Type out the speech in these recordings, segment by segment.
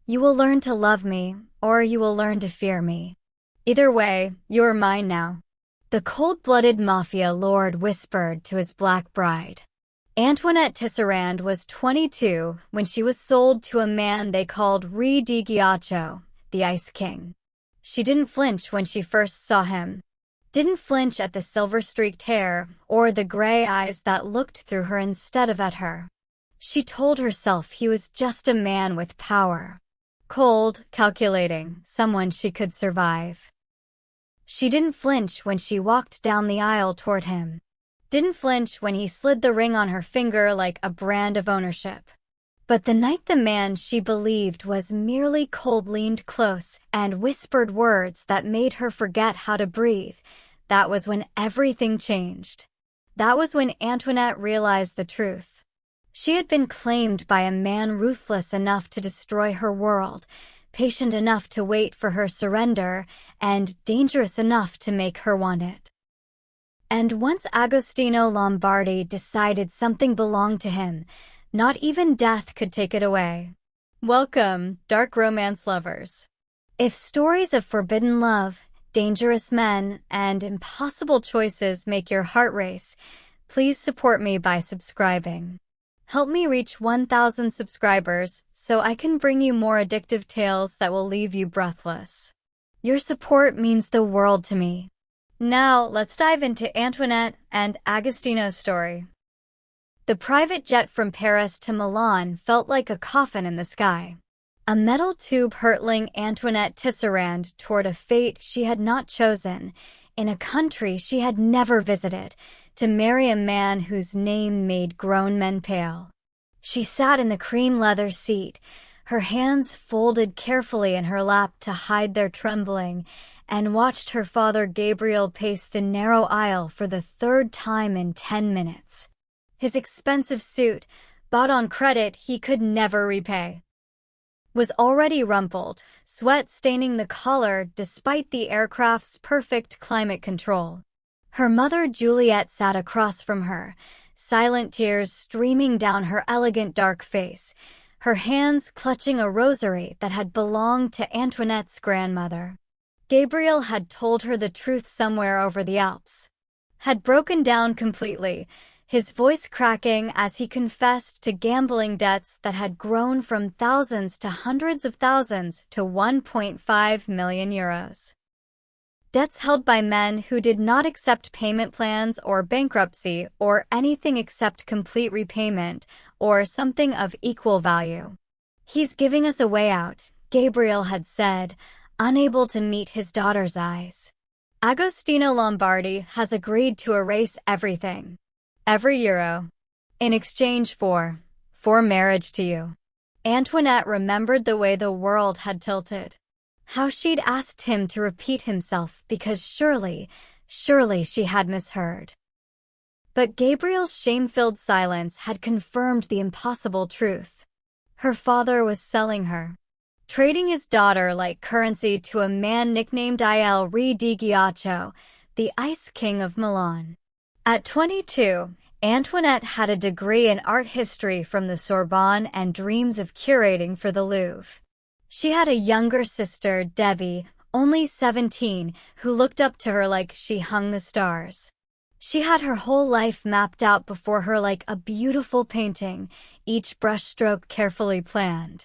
You will learn to love me, or you will learn to fear me. Either way, you are mine now." The cold-blooded Mafia lord whispered to his black bride. Antoinette Tisserand was 22 when she was sold to a man they called Re di Ghiaccio, the Ice King. She didn't flinch when she first saw him. Didn't flinch at the silver-streaked hair or the gray eyes that looked through her instead of at her. She told herself he was just a man with power. Cold, calculating, someone she could survive. She didn't flinch when she walked down the aisle toward him. Didn't flinch when he slid the ring on her finger like a brand of ownership. But the night the man she believed was merely cold leaned close and whispered words that made her forget how to breathe, that was when everything changed. That was when Antoinette realized the truth. She had been claimed by a man ruthless enough to destroy her world, patient enough to wait for her surrender, and dangerous enough to make her want it. And once Agostino Lombardi decided something belonged to him, not even death could take it away. Welcome, dark romance lovers. If stories of forbidden love, dangerous men, and impossible choices make your heart race, please support me by subscribing. Help me reach 1,000 subscribers so I can bring you more addictive tales that will leave you breathless. Your support means the world to me. Now, let's dive into Antoinette and Agostino's story. The private jet from Paris to Milan felt like a coffin in the sky. A metal tube hurtling Antoinette Tisserand toward a fate she had not chosen, in a country she had never visited, to marry a man whose name made grown men pale. She sat in the cream leather seat, her hands folded carefully in her lap to hide their trembling, and watched her father Gabriel pace the narrow aisle for the third time in 10 minutes. His expensive suit, bought on credit he could never repay, was already rumpled, sweat staining the collar despite the aircraft's perfect climate control. Her mother Juliette sat across from her, silent tears streaming down her elegant dark face, her hands clutching a rosary that had belonged to Antoinette's grandmother. Gabriel had told her the truth somewhere over the Alps. Had broken down completely, his voice cracking as he confessed to gambling debts that had grown from thousands to hundreds of thousands to 1.5 million euros. Debts held by men who did not accept payment plans or bankruptcy or anything except complete repayment or something of equal value. "He's giving us a way out," Gabriel had said, unable to meet his daughter's eyes. "Agostino Lombardi has agreed to erase everything. Every euro. In exchange for marriage to you." Antoinette remembered the way the world had tilted. How she'd asked him to repeat himself because surely she had misheard. But Gabriel's shame-filled silence had confirmed the impossible truth. Her father was selling her, trading his daughter like currency to a man nicknamed Il Re di Ghiaccio, the Ice King of Milan. At 22, Antoinette had a degree in art history from the Sorbonne and dreams of curating for the Louvre. She had a younger sister, Debbie, only 17, who looked up to her like she hung the stars. She had her whole life mapped out before her like a beautiful painting, each brushstroke carefully planned.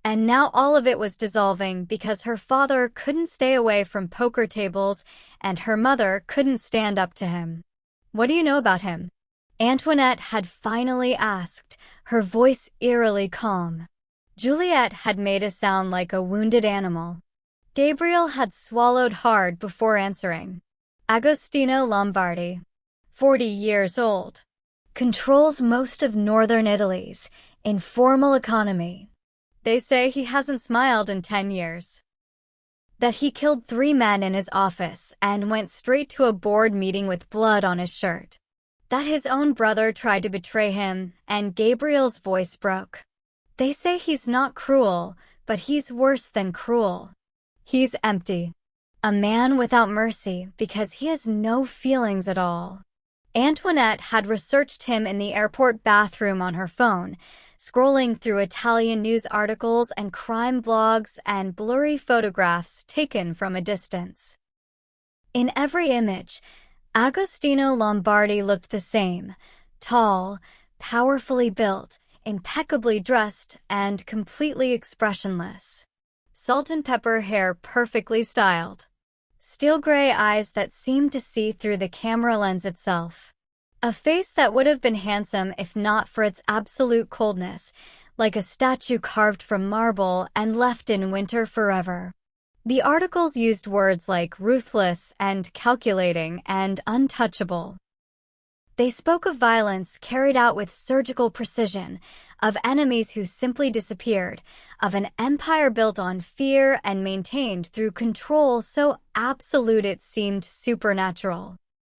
And now all of it was dissolving because her father couldn't stay away from poker tables and her mother couldn't stand up to him. "What do you know about him?" Antoinette had finally asked, her voice eerily calm. Juliette had made a sound like a wounded animal. Gabriel had swallowed hard before answering. "Agostino Lombardi, 40 years old. Controls most of northern Italy's informal economy. They say he hasn't smiled in 10 years. That he killed 3 men in his office and went straight to a board meeting with blood on his shirt. That his own brother tried to betray him, and Gabriel's voice broke. They say he's not cruel, but he's worse than cruel. He's empty. A man without mercy because he has no feelings at all. Antoinette had researched him in the airport bathroom on her phone, scrolling through Italian news articles and crime blogs and blurry photographs taken from a distance. In every image, Agostino Lombardi looked the same: tall, powerfully built, impeccably dressed, and completely expressionless. Salt and pepper hair perfectly styled. Steel gray eyes that seemed to see through the camera lens itself. A face that would have been handsome if not for its absolute coldness, like a statue carved from marble and left in winter forever. The articles used words like ruthless and calculating and untouchable. They spoke of violence carried out with surgical precision, of enemies who simply disappeared, of an empire built on fear and maintained through control so absolute it seemed supernatural.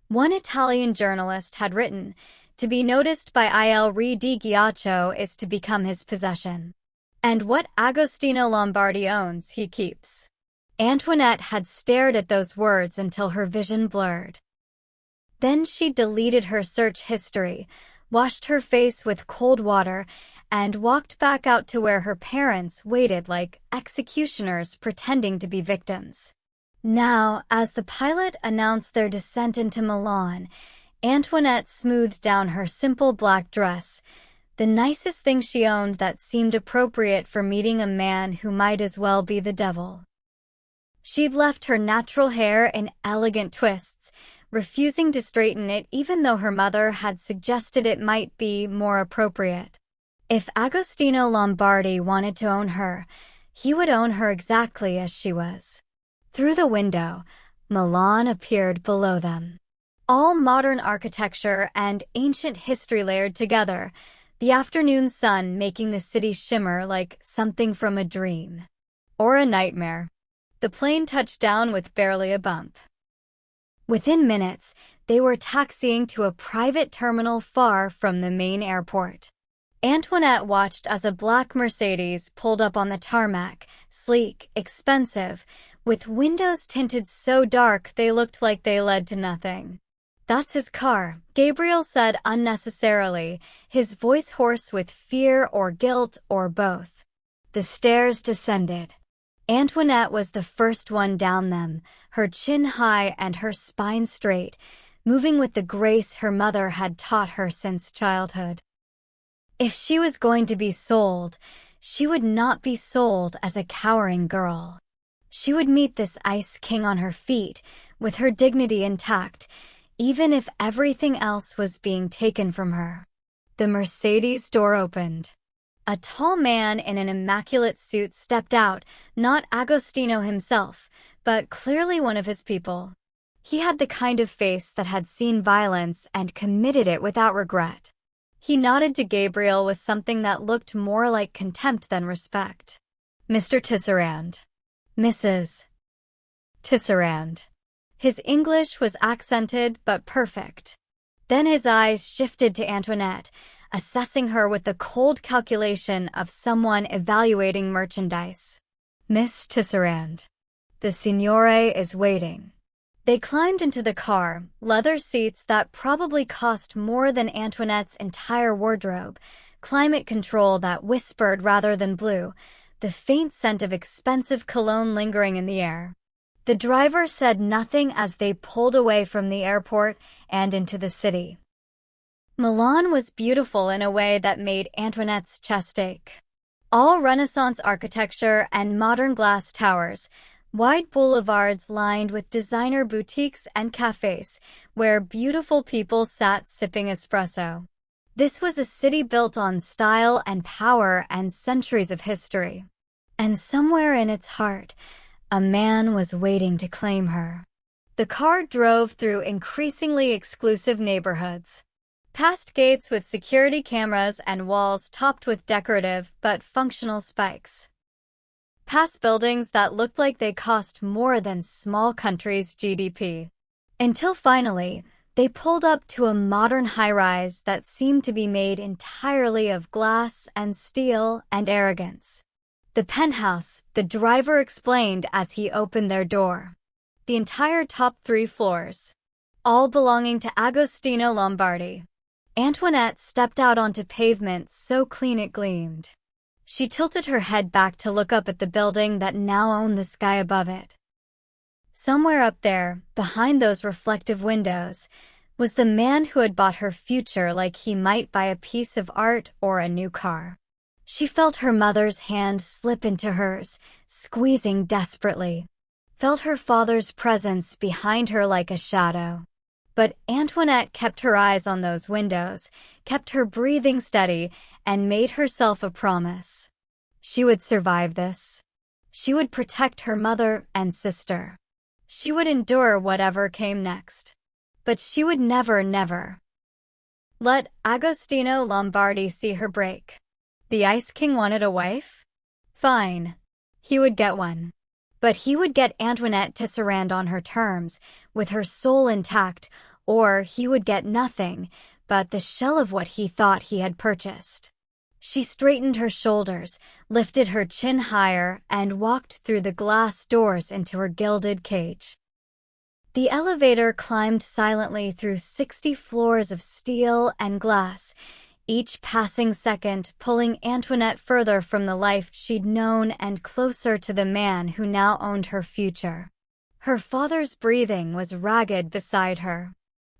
One Italian journalist had written, "To be noticed by Il Re di Ghiaccio is to become his possession. And what Agostino Lombardi owns, he keeps." Antoinette had stared at those words until her vision blurred. Then she deleted her search history, washed her face with cold water, and walked back out to where her parents waited like executioners pretending to be victims. Now, as the pilot announced their descent into Milan, Antoinette smoothed down her simple black dress, the nicest thing she owned that seemed appropriate for meeting a man who might as well be the devil. She'd left her natural hair in elegant twists, refusing to straighten it even though her mother had suggested it might be more appropriate. If Agostino Lombardi wanted to own her, he would own her exactly as she was. Through the window, Milan appeared below them. All modern architecture and ancient history layered together, the afternoon sun making the city shimmer like something from a dream. Or a nightmare. The plane touched down with barely a bump. Within minutes, they were taxiing to a private terminal far from the main airport. Antoinette watched as a black Mercedes pulled up on the tarmac, sleek, expensive, with windows tinted so dark they looked like they led to nothing. "That's his car," Gabriel said unnecessarily, his voice hoarse with fear or guilt or both. The stairs descended. Antoinette was the first one down them, her chin high and her spine straight, moving with the grace her mother had taught her since childhood. If she was going to be sold, she would not be sold as a cowering girl. She would meet this ice king on her feet, with her dignity intact, even if everything else was being taken from her. The Mercedes door opened. A tall man in an immaculate suit stepped out, not Agostino himself, but clearly one of his people. He had the kind of face that had seen violence and committed it without regret. He nodded to Gabriel with something that looked more like contempt than respect. "Mr. Tisserand." "Mrs. Tisserand." His English was accented but perfect. Then his eyes shifted to Antoinette, assessing her with the cold calculation of someone evaluating merchandise. "Miss Tisserand, the signore is waiting." They climbed into the car, leather seats that probably cost more than Antoinette's entire wardrobe, climate control that whispered rather than blew, the faint scent of expensive cologne lingering in the air. The driver said nothing as they pulled away from the airport and into the city. Milan was beautiful in a way that made Antoinette's chest ache. All Renaissance architecture and modern glass towers, wide boulevards lined with designer boutiques and cafes where beautiful people sat sipping espresso. This was a city built on style and power and centuries of history. And somewhere in its heart, a man was waiting to claim her. The car drove through increasingly exclusive neighborhoods. Past gates with security cameras and walls topped with decorative but functional spikes. Past buildings that looked like they cost more than small countries' GDP. Until finally, they pulled up to a modern high-rise that seemed to be made entirely of glass and steel and arrogance. "The penthouse," the driver explained as he opened their door. "The entire top 3 floors." all belonging to Agostino Lombardi. Antoinette stepped out onto pavement so clean it gleamed. She tilted her head back to look up at the building that now owned the sky above it. Somewhere up there, behind those reflective windows, was the man who had bought her future like he might buy a piece of art or a new car. She felt her mother's hand slip into hers, squeezing desperately. Felt her father's presence behind her like a shadow. But Antoinette kept her eyes on those windows, kept her breathing steady, and made herself a promise. She would survive this. She would protect her mother and sister. She would endure whatever came next. But she would never let Agostino Lombardi see her break. The Ice King wanted a wife? Fine. He would get one. But he would get Antoinette Tisserand on her terms, with her soul intact, or he would get nothing but the shell of what he thought he had purchased. She straightened her shoulders, lifted her chin higher, and walked through the glass doors into her gilded cage. The elevator climbed silently through 60 floors of steel and glass, each passing second pulling Antoinette further from the life she'd known and closer to the man who now owned her future. Her father's breathing was ragged beside her.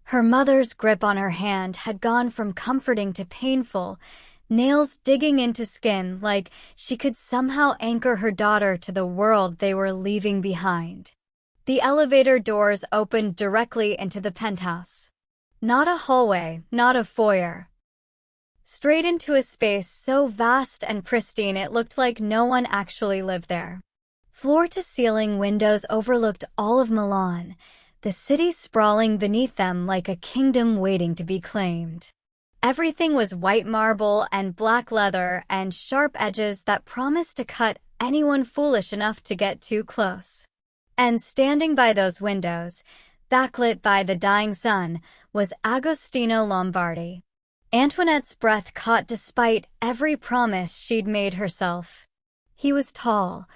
Her mother's grip on her hand had gone from comforting to painful, nails digging into skin like she could somehow anchor her daughter to the world they were leaving behind. The elevator doors opened directly into the penthouse. Not a hallway, not a foyer. Straight into a space so vast and pristine it looked like no one actually lived there. Floor-to-ceiling windows overlooked all of Milan, the city sprawling beneath them like a kingdom waiting to be claimed. Everything was white marble and black leather and sharp edges that promised to cut anyone foolish enough to get too close. And standing by those windows, backlit by the dying sun, was Agostino Lombardi. Antoinette's breath caught despite every promise she'd made herself. He was tall,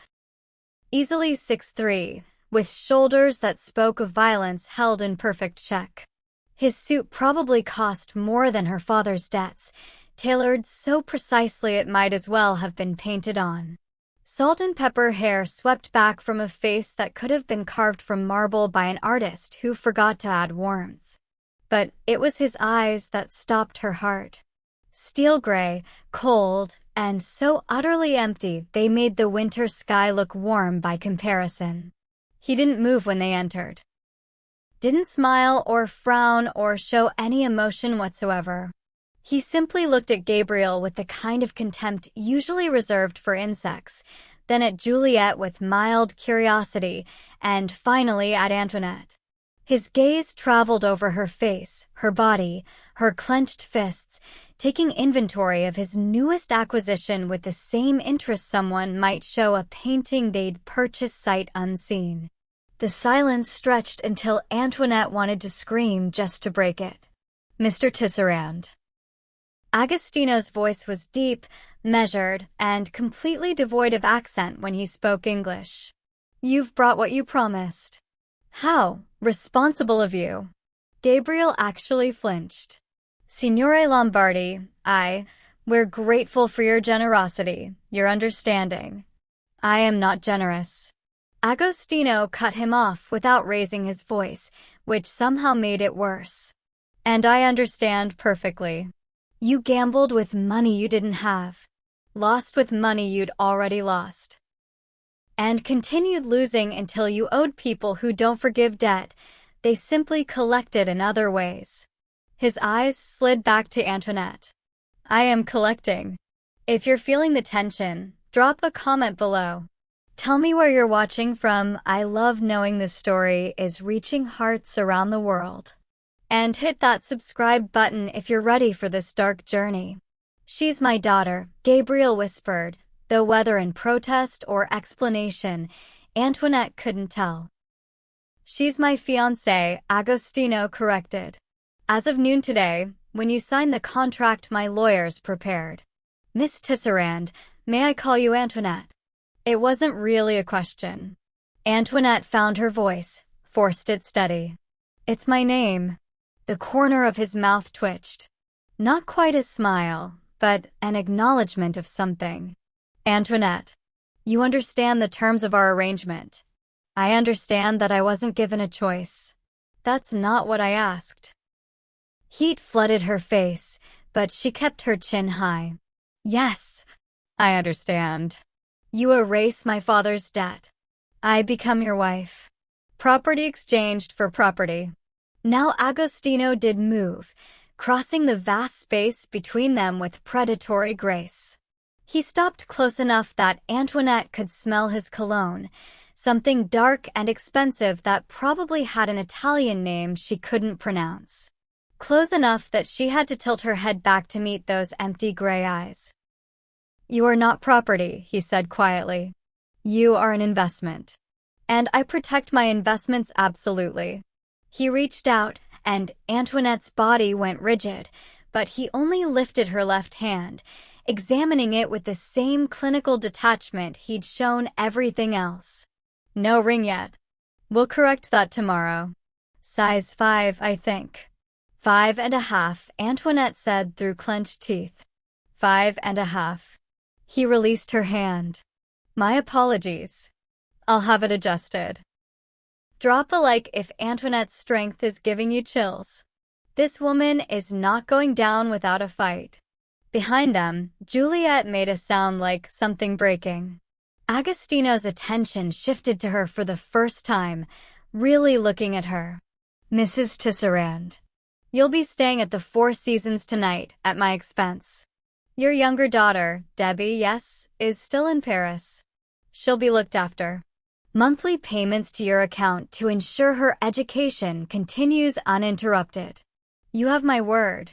easily 6'3", with shoulders that spoke of violence held in perfect check. His suit probably cost more than her father's debts, tailored so precisely it might as well have been painted on. Salt and pepper hair swept back from a face that could have been carved from marble by an artist who forgot to add warmth. But it was his eyes that stopped her heart. Steel gray, cold, and so utterly empty they made the winter sky look warm by comparison. He didn't move when they entered. Didn't smile or frown or show any emotion whatsoever. He simply looked at Gabriel with the kind of contempt usually reserved for insects, then at Juliet with mild curiosity, and finally at Antoinette. His gaze traveled over her face, her body, her clenched fists, taking inventory of his newest acquisition with the same interest someone might show a painting they'd purchased sight unseen. The silence stretched until Antoinette wanted to scream just to break it. "Mr. Tisserand." Agostino's voice was deep, measured, and completely devoid of accent when he spoke English. "You've brought what you promised." "How responsible of you." Gabriel actually flinched. "Signore Lombardi, we're grateful for your generosity, your understanding." "I am not generous." Agostino cut him off without raising his voice, which somehow made it worse. "And I understand perfectly. You gambled with money you didn't have, lost with money you'd already lost, and continued losing until you owed people who don't forgive debt. They simply collected in other ways." His eyes slid back to Antoinette. "I am collecting." If you're feeling the tension, drop a comment below. Tell me where you're watching from. I love knowing this story is reaching hearts around the world. And hit that subscribe button if you're ready for this dark journey. "She's my daughter," Gabriel whispered, though whether in protest or explanation, Antoinette couldn't tell. "She's my fiancé," Agostino corrected. "As of noon today, when you sign the contract my lawyers prepared." "Miss Tisserand, may I call you Antoinette?" It wasn't really a question. Antoinette found her voice, forced it steady. It's my name. The corner of his mouth twitched. Not quite a smile, but an acknowledgement of something. Antoinette, you understand the terms of our arrangement. I understand that I wasn't given a choice. That's not what I asked. Heat flooded her face, but she kept her chin high. Yes, I understand. You erase my father's debt. I become your wife. Property exchanged for property. Now Agostino did move, crossing the vast space between them with predatory grace. He stopped close enough that Antoinette could smell his cologne, something dark and expensive that probably had an Italian name she couldn't pronounce. Close enough that she had to tilt her head back to meet those empty gray eyes. You are not property, he said quietly. You are an investment. And I protect my investments absolutely. He reached out, and Antoinette's body went rigid, but he only lifted her left hand, examining it with the same clinical detachment he'd shown everything else. No ring yet. We'll correct that tomorrow. Size 5, I think. 5.5, Antoinette said through clenched teeth. 5.5. He released her hand. My apologies. I'll have it adjusted. Drop a like if Antoinette's strength is giving you chills. This woman is not going down without a fight. Behind them, Juliet made a sound like something breaking. Agostino's attention shifted to her for the first time, really looking at her. Mrs. Tisserand, you'll be staying at the Four Seasons tonight, at my expense. Your younger daughter, Debbie, yes, is still in Paris. She'll be looked after. Monthly payments to your account to ensure her education continues uninterrupted. You have my word.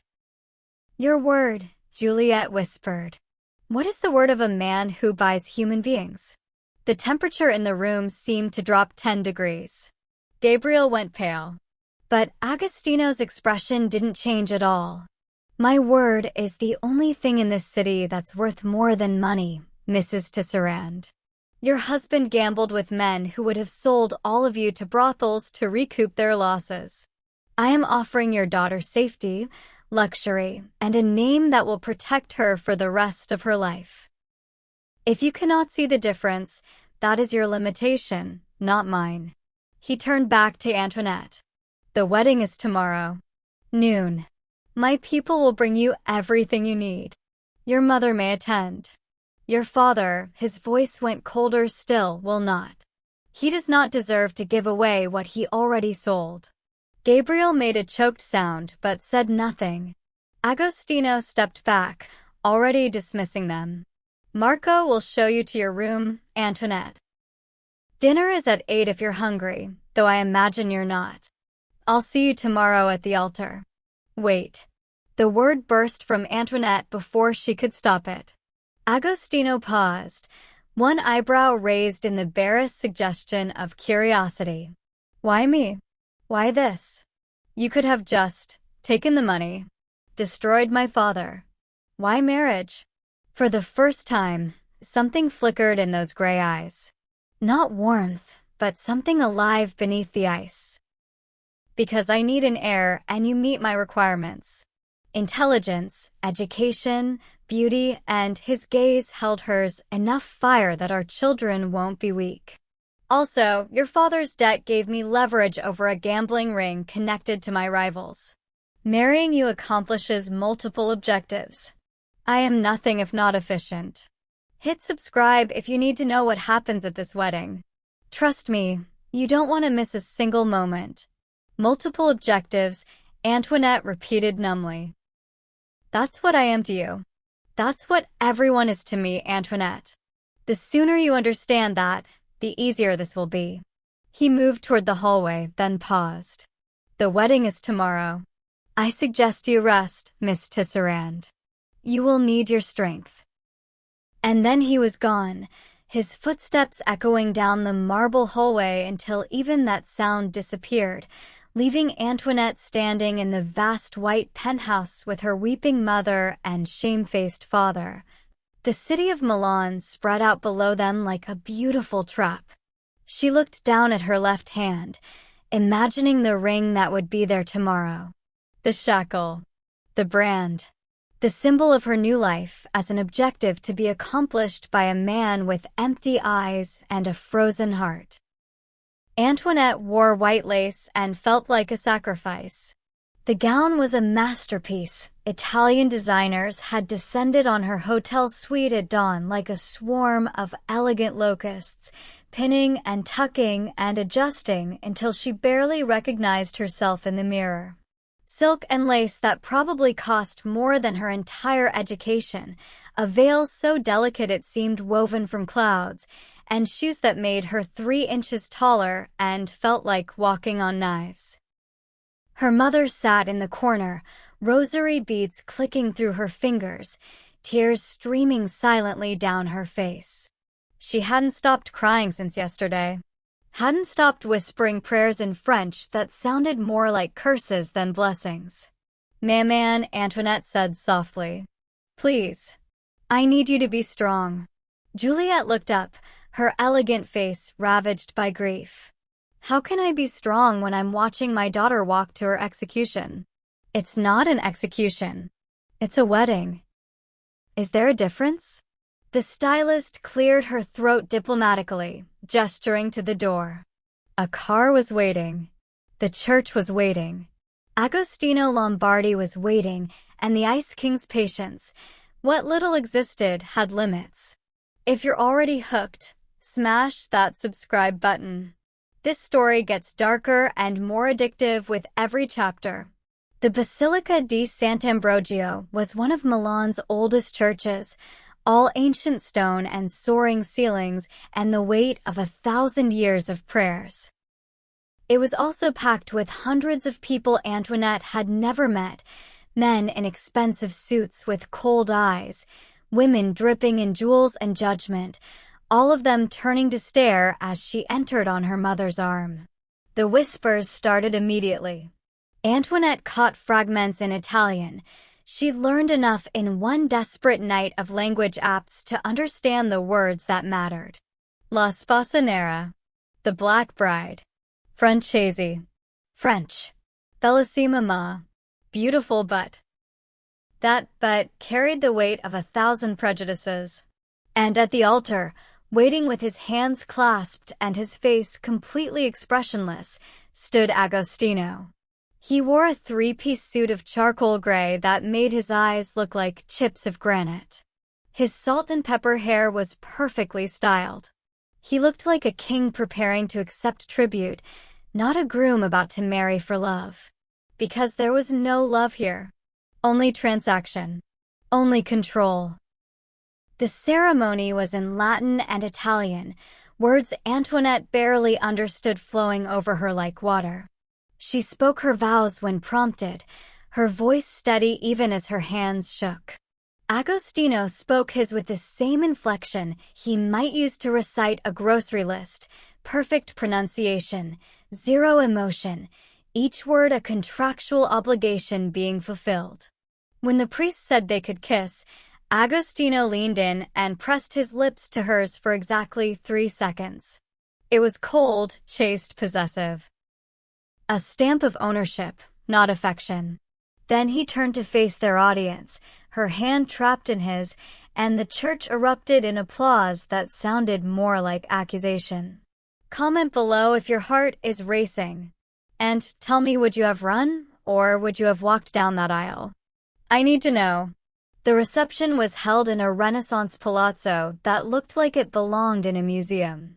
Your word, Juliet whispered. What is the word of a man who buys human beings? The temperature in the room seemed to drop 10 degrees. Gabriel went pale. But Agostino's expression didn't change at all. My word is the only thing in this city that's worth more than money, Mrs. Tisserand. Your husband gambled with men who would have sold all of you to brothels to recoup their losses. I am offering your daughter safety, luxury, and a name that will protect her for the rest of her life. If you cannot see the difference, that is your limitation, not mine. He turned back to Antoinette. The wedding is tomorrow. Noon. My people will bring you everything you need. Your mother may attend. Your father, his voice went colder still, will not. He does not deserve to give away what he already sold. Gabriel made a choked sound but said nothing. Agostino stepped back, already dismissing them. Marco will show you to your room, Antoinette. Dinner is at 8 if you're hungry, though I imagine you're not. I'll see you tomorrow at the altar. Wait. The word burst from Antoinette before she could stop it. Agostino paused, one eyebrow raised in the barest suggestion of curiosity. Why me? Why this? You could have just taken the money, destroyed my father. Why marriage? For the first time, something flickered in those gray eyes. Not warmth, but something alive beneath the ice. Because I need an heir and you meet my requirements. Intelligence, education, beauty, and his gaze held hers enough fire that our children won't be weak. Also, your father's debt gave me leverage over a gambling ring connected to my rivals. Marrying you accomplishes multiple objectives. I am nothing if not efficient. Hit subscribe if you need to know what happens at this wedding. Trust me, you don't want to miss a single moment. Multiple objectives, Antoinette repeated numbly. That's what I am to you. That's what everyone is to me, Antoinette. The sooner you understand that, the easier this will be. He moved toward the hallway, then paused. The wedding is tomorrow. I suggest you rest, Miss Tisserand. You will need your strength. And then he was gone, his footsteps echoing down the marble hallway until even that sound disappeared, leaving Antoinette standing in the vast white penthouse with her weeping mother and shamefaced father. The city of Milan spread out below them like a beautiful trap. She looked down at her left hand, imagining the ring that would be there tomorrow. The shackle. The brand. The symbol of her new life as an objective to be accomplished by a man with empty eyes and a frozen heart. Antoinette wore white lace and felt like a sacrifice. The gown was a masterpiece. Italian designers had descended on her hotel suite at dawn like a swarm of elegant locusts, pinning and tucking and adjusting until she barely recognized herself in the mirror. Silk and lace that probably cost more than her entire education, a veil so delicate it seemed woven from clouds, and shoes that made her 3 inches taller and felt like walking on knives. Her mother sat in the corner, rosary beads clicking through her fingers, tears streaming silently down her face. She hadn't stopped crying since yesterday. Hadn't stopped whispering prayers in French that sounded more like curses than blessings. "Maman," Antoinette said softly. "Please. I need you to be strong." Juliet looked up, her elegant face ravaged by grief. "How can I be strong when I'm watching my daughter walk to her execution?" "It's not an execution. It's a wedding." "Is there a difference?" The stylist cleared her throat diplomatically, gesturing to the door. A car was waiting. The church was waiting. Agostino Lombardi was waiting, and the Ice King's patience, what little existed, had limits. If you're already hooked, smash that subscribe button. This story gets darker and more addictive with every chapter. The Basilica di Sant'Ambrogio was one of Milan's oldest churches, all ancient stone and soaring ceilings and the weight of 1,000 years of prayers. It was also packed with hundreds of people Antoinette had never met, men in expensive suits with cold eyes, women dripping in jewels and judgment, all of them turning to stare as she entered on her mother's arm. The whispers started immediately. Antoinette caught fragments in Italian. She'd learned enough in one desperate night of language apps to understand the words that mattered. La Sposa Nera. The Black Bride. Francesi. French. Bellissima ma. Beautiful but. That but carried the weight of 1,000 prejudices. And at the altar, waiting with his hands clasped and his face completely expressionless, stood Agostino. He wore a 3-piece suit of charcoal gray that made his eyes look like chips of granite. His salt and pepper hair was perfectly styled. He looked like a king preparing to accept tribute, not a groom about to marry for love. Because there was no love here. Only transaction. Only control. The ceremony was in Latin and Italian, words Antoinette barely understood flowing over her like water. She spoke her vows when prompted, her voice steady even as her hands shook. Agostino spoke his with the same inflection he might use to recite a grocery list, perfect pronunciation, zero emotion, each word a contractual obligation being fulfilled. When the priest said they could kiss, Agostino leaned in and pressed his lips to hers for exactly 3 seconds. It was cold, chaste, possessive. A stamp of ownership, not affection. Then he turned to face their audience, her hand trapped in his, and the church erupted in applause that sounded more like accusation. Comment below if your heart is racing. And tell me, would you have run, or would you have walked down that aisle? I need to know. The reception was held in a Renaissance palazzo that looked like it belonged in a museum.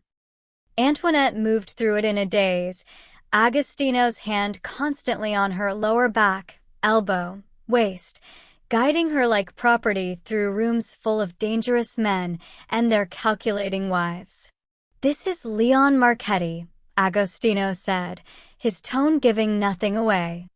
Antoinette moved through it in a daze, Agostino's hand constantly on her lower back, elbow, waist, guiding her like property through rooms full of dangerous men and their calculating wives. "This is Leon Marchetti," Agostino said, his tone giving nothing away.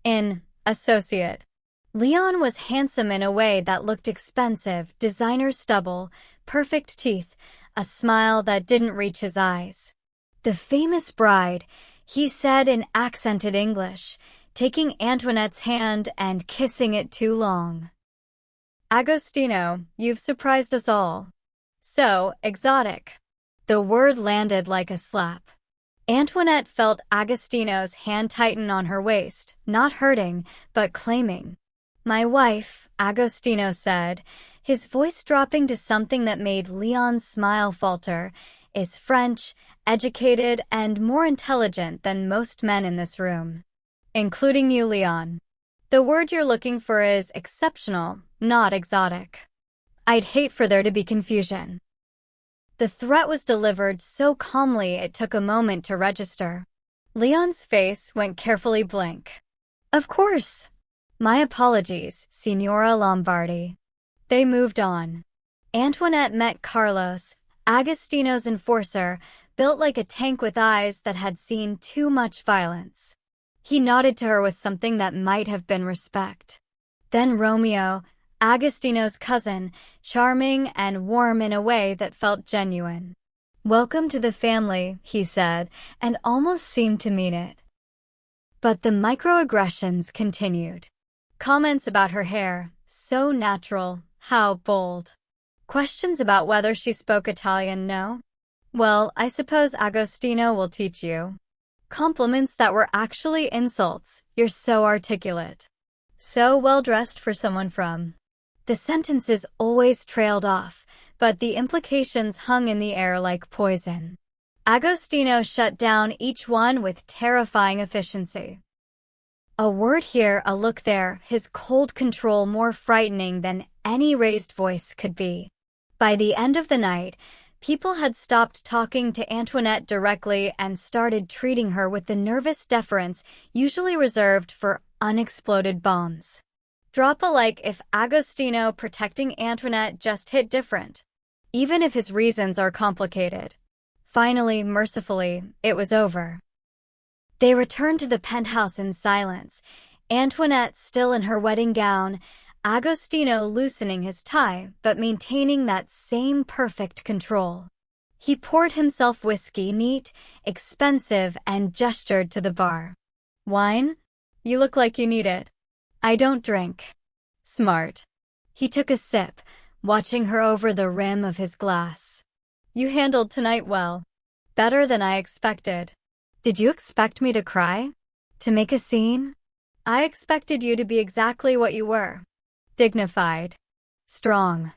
"In associate." Leon was handsome in a way that looked expensive, designer stubble, perfect teeth, a smile that didn't reach his eyes. "The famous bride," he said in accented English, taking Antoinette's hand and kissing it too long. "Agostino, you've surprised us all. So exotic." The word landed like a slap. Antoinette felt Agostino's hand tighten on her waist, not hurting, but claiming. "My wife," Agostino said, his voice dropping to something that made Leon's smile falter, "is French, educated, and more intelligent than most men in this room. Including you, Leon. The word you're looking for is exceptional, not exotic. I'd hate for there to be confusion." The threat was delivered so calmly it took a moment to register. Leon's face went carefully blank. "Of course. My apologies, Signora Lombardi." They moved on. Antoinette met Carlos, Agostino's enforcer, built like a tank with eyes that had seen too much violence. He nodded to her with something that might have been respect. Then Romeo, Agostino's cousin, charming and warm in a way that felt genuine. "Welcome to the family," he said, and almost seemed to mean it. But the microaggressions continued. Comments about her hair, so natural, how bold. Questions about whether she spoke Italian, no? Well, I suppose Agostino will teach you. Compliments that were actually insults, "You're so articulate. So well-dressed for someone from." The sentences always trailed off, but the implications hung in the air like poison. Agostino shut down each one with terrifying efficiency. A word here, a look there, his cold control more frightening than any raised voice could be. By the end of the night, people had stopped talking to Antoinette directly and started treating her with the nervous deference usually reserved for unexploded bombs. Drop a like if Agostino protecting Antoinette just hit different, even if his reasons are complicated. Finally, mercifully, it was over. They returned to the penthouse in silence, Antoinette still in her wedding gown, Agostino loosening his tie but maintaining that same perfect control. He poured himself whiskey, neat, expensive, and gestured to the bar. "Wine? You look like you need it." "I don't drink." "Smart." He took a sip, watching her over the rim of his glass. "You handled tonight well. Better than I expected." "Did you expect me to cry? To make a scene?" "I expected you to be exactly what you were. Dignified. Strong.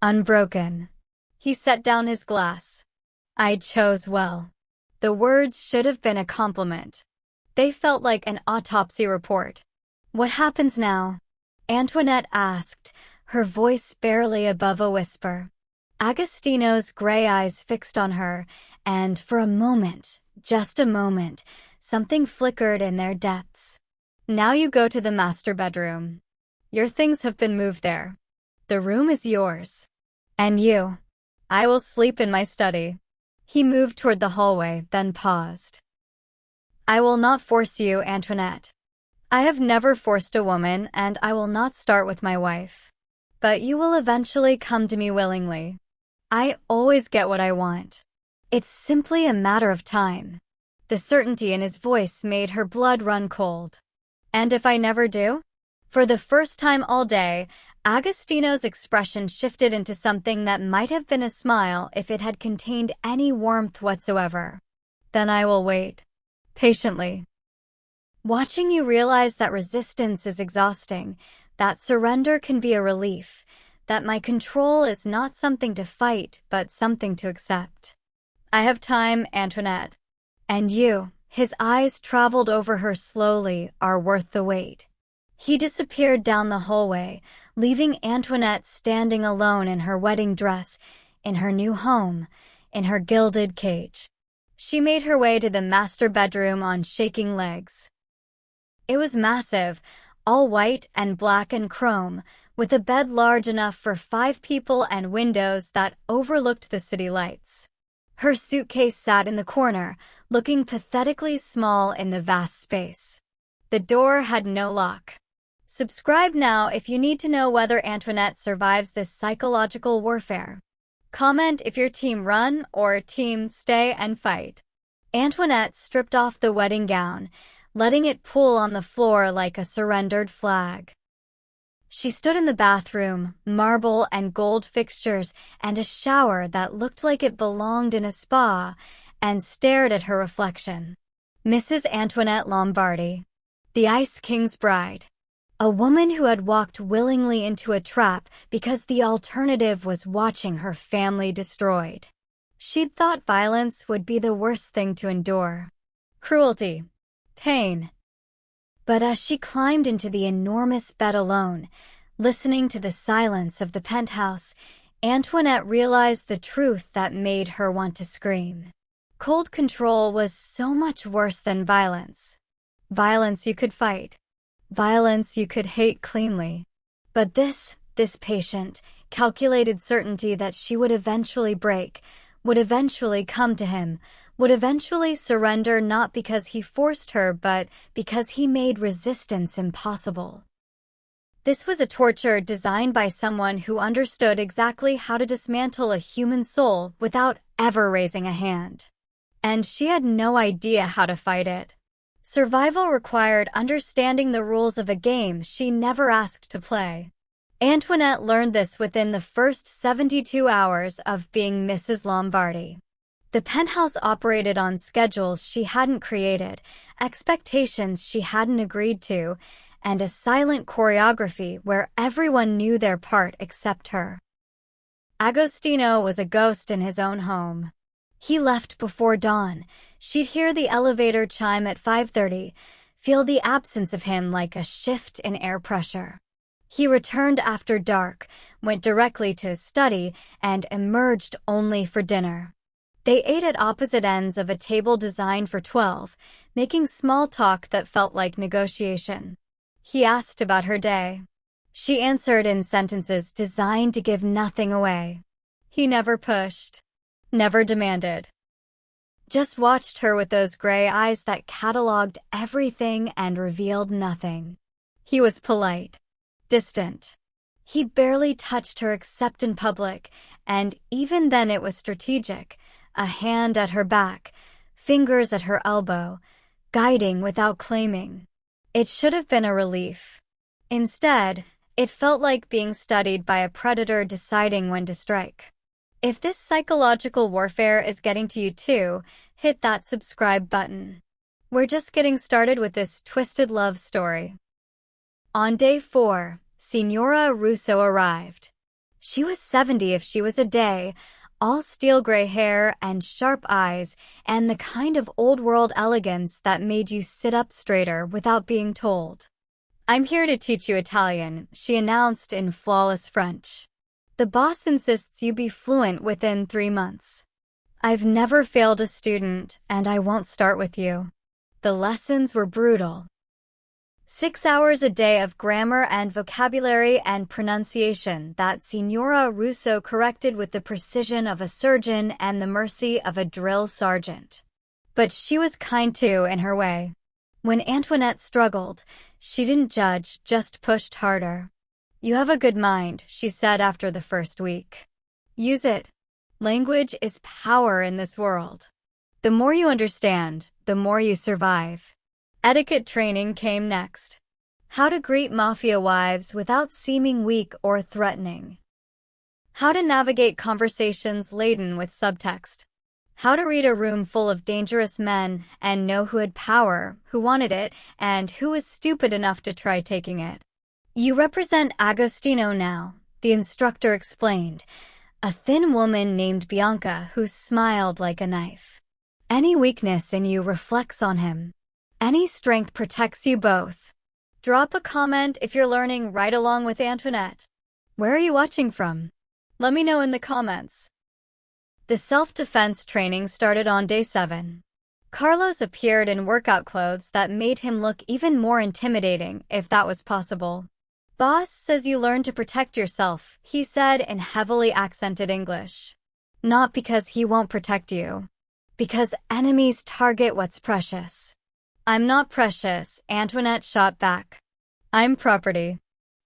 Unbroken." He set down his glass. "I chose well." The words should have been a compliment. They felt like an autopsy report. "What happens now?" Antoinette asked, her voice barely above a whisper. Agostino's gray eyes fixed on her, and for a moment, just a moment, something flickered in their depths. "Now you go to the master bedroom. Your things have been moved there. The room is yours. And you. I will sleep in my study." He moved toward the hallway, then paused. "I will not force you, Antoinette. I have never forced a woman, and I will not start with my wife. But you will eventually come to me willingly. I always get what I want. It's simply a matter of time." The certainty in his voice made her blood run cold. "And if I never do?" For the first time all day, Agostino's expression shifted into something that might have been a smile if it had contained any warmth whatsoever. "Then I will wait. Patiently. Watching you realize that resistance is exhausting, that surrender can be a relief, that my control is not something to fight but something to accept. I have time, Antoinette. And you," his eyes traveled over her slowly, "are worth the wait." He disappeared down the hallway, leaving Antoinette standing alone in her wedding dress, in her new home, in her gilded cage. She made her way to the master bedroom on shaking legs. It was massive, all white and black and chrome, with a bed large enough for 5 people and windows that overlooked the city lights. Her suitcase sat in the corner, looking pathetically small in the vast space. The door had no lock. Subscribe now if you need to know whether Antoinette survives this psychological warfare. Comment if you're team run or team stay and fight. Antoinette stripped off the wedding gown, letting it pool on the floor like a surrendered flag. She stood in the bathroom, marble and gold fixtures, and a shower that looked like it belonged in a spa, and stared at her reflection. Mrs. Antoinette Lombardi, the Ice King's bride. A woman who had walked willingly into a trap because the alternative was watching her family destroyed. She'd thought violence would be the worst thing to endure. Cruelty. Pain. But as she climbed into the enormous bed alone, listening to the silence of the penthouse, Antoinette realized the truth that made her want to scream. Cold control was so much worse than violence. Violence you could fight. Violence you could hate cleanly. But this patient, calculated certainty that she would eventually break, would eventually come to him, would eventually surrender not because he forced her but because he made resistance impossible. This was a torture designed by someone who understood exactly how to dismantle a human soul without ever raising a hand. And she had no idea how to fight it. Survival required understanding the rules of a game she never asked to play. Antoinette learned this within the first 72 hours of being Mrs. Lombardi. The penthouse operated on schedules she hadn't created, expectations she hadn't agreed to, and a silent choreography where everyone knew their part except her. Agostino was a ghost in his own home. He left before dawn. She'd hear the elevator chime at 5:30, feel the absence of him like a shift in air pressure. He returned after dark, went directly to his study, and emerged only for dinner. They ate at opposite ends of a table designed for 12, making small talk that felt like negotiation. He asked about her day. She answered in sentences designed to give nothing away. He never pushed, never demanded. Just watched her with those gray eyes that cataloged everything and revealed nothing. He was polite, distant. He barely touched her except in public, and even then it was strategic, a hand at her back, fingers at her elbow, guiding without claiming. It should have been a relief. Instead, it felt like being studied by a predator deciding when to strike. If this psychological warfare is getting to you too, hit that subscribe button. We're just getting started with this twisted love story. On day 4, Signora Russo arrived. She was 70 if she was a day, all steel gray hair and sharp eyes, and the kind of old-world elegance that made you sit up straighter without being told. "I'm here to teach you Italian," she announced in flawless French. "The boss insists you be fluent within 3 months. I've never failed a student, and I won't start with you." The lessons were brutal. 6 hours a day of grammar and vocabulary and pronunciation that Signora Russo corrected with the precision of a surgeon and the mercy of a drill sergeant. But she was kind too in her way. When Antoinette struggled, she didn't judge, just pushed harder. "You have a good mind," she said after the first week. "Use it. Language is power in this world. The more you understand, the more you survive." Etiquette training came next. How to greet Mafia wives without seeming weak or threatening. How to navigate conversations laden with subtext. How to read a room full of dangerous men and know who had power, who wanted it, and who was stupid enough to try taking it. "You represent Agostino now," the instructor explained, a thin woman named Bianca who smiled like a knife. "Any weakness in you reflects on him. Any strength protects you both." Drop a comment if you're learning right along with Antoinette. Where are you watching from? Let me know in the comments. The self-defense training started on day 7. Carlos appeared in workout clothes that made him look even more intimidating, if that was possible. "Boss says you learn to protect yourself," he said in heavily accented English. "Not because he won't protect you. Because enemies target what's precious." "I'm not precious," Antoinette shot back. "I'm property."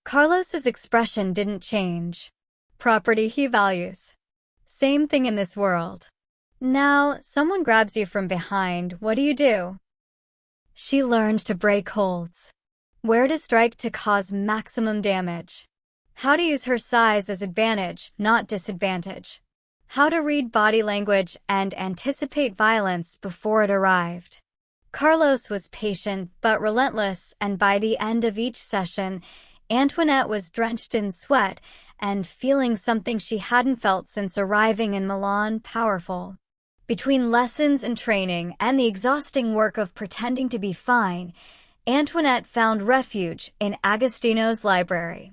Carlos's expression didn't change. Property he values. Same thing in this world. "Now, someone grabs you from behind, what do? She learned to break holds. Where to strike to cause maximum damage. How to use her size as advantage, not disadvantage. How to read body language and anticipate violence before it arrived. Carlos was patient but relentless, and by the end of each session, Antoinette was drenched in sweat and feeling something she hadn't felt since arriving in Milan, powerful. Between lessons and training and the exhausting work of pretending to be fine, Antoinette found refuge in Agostino's library.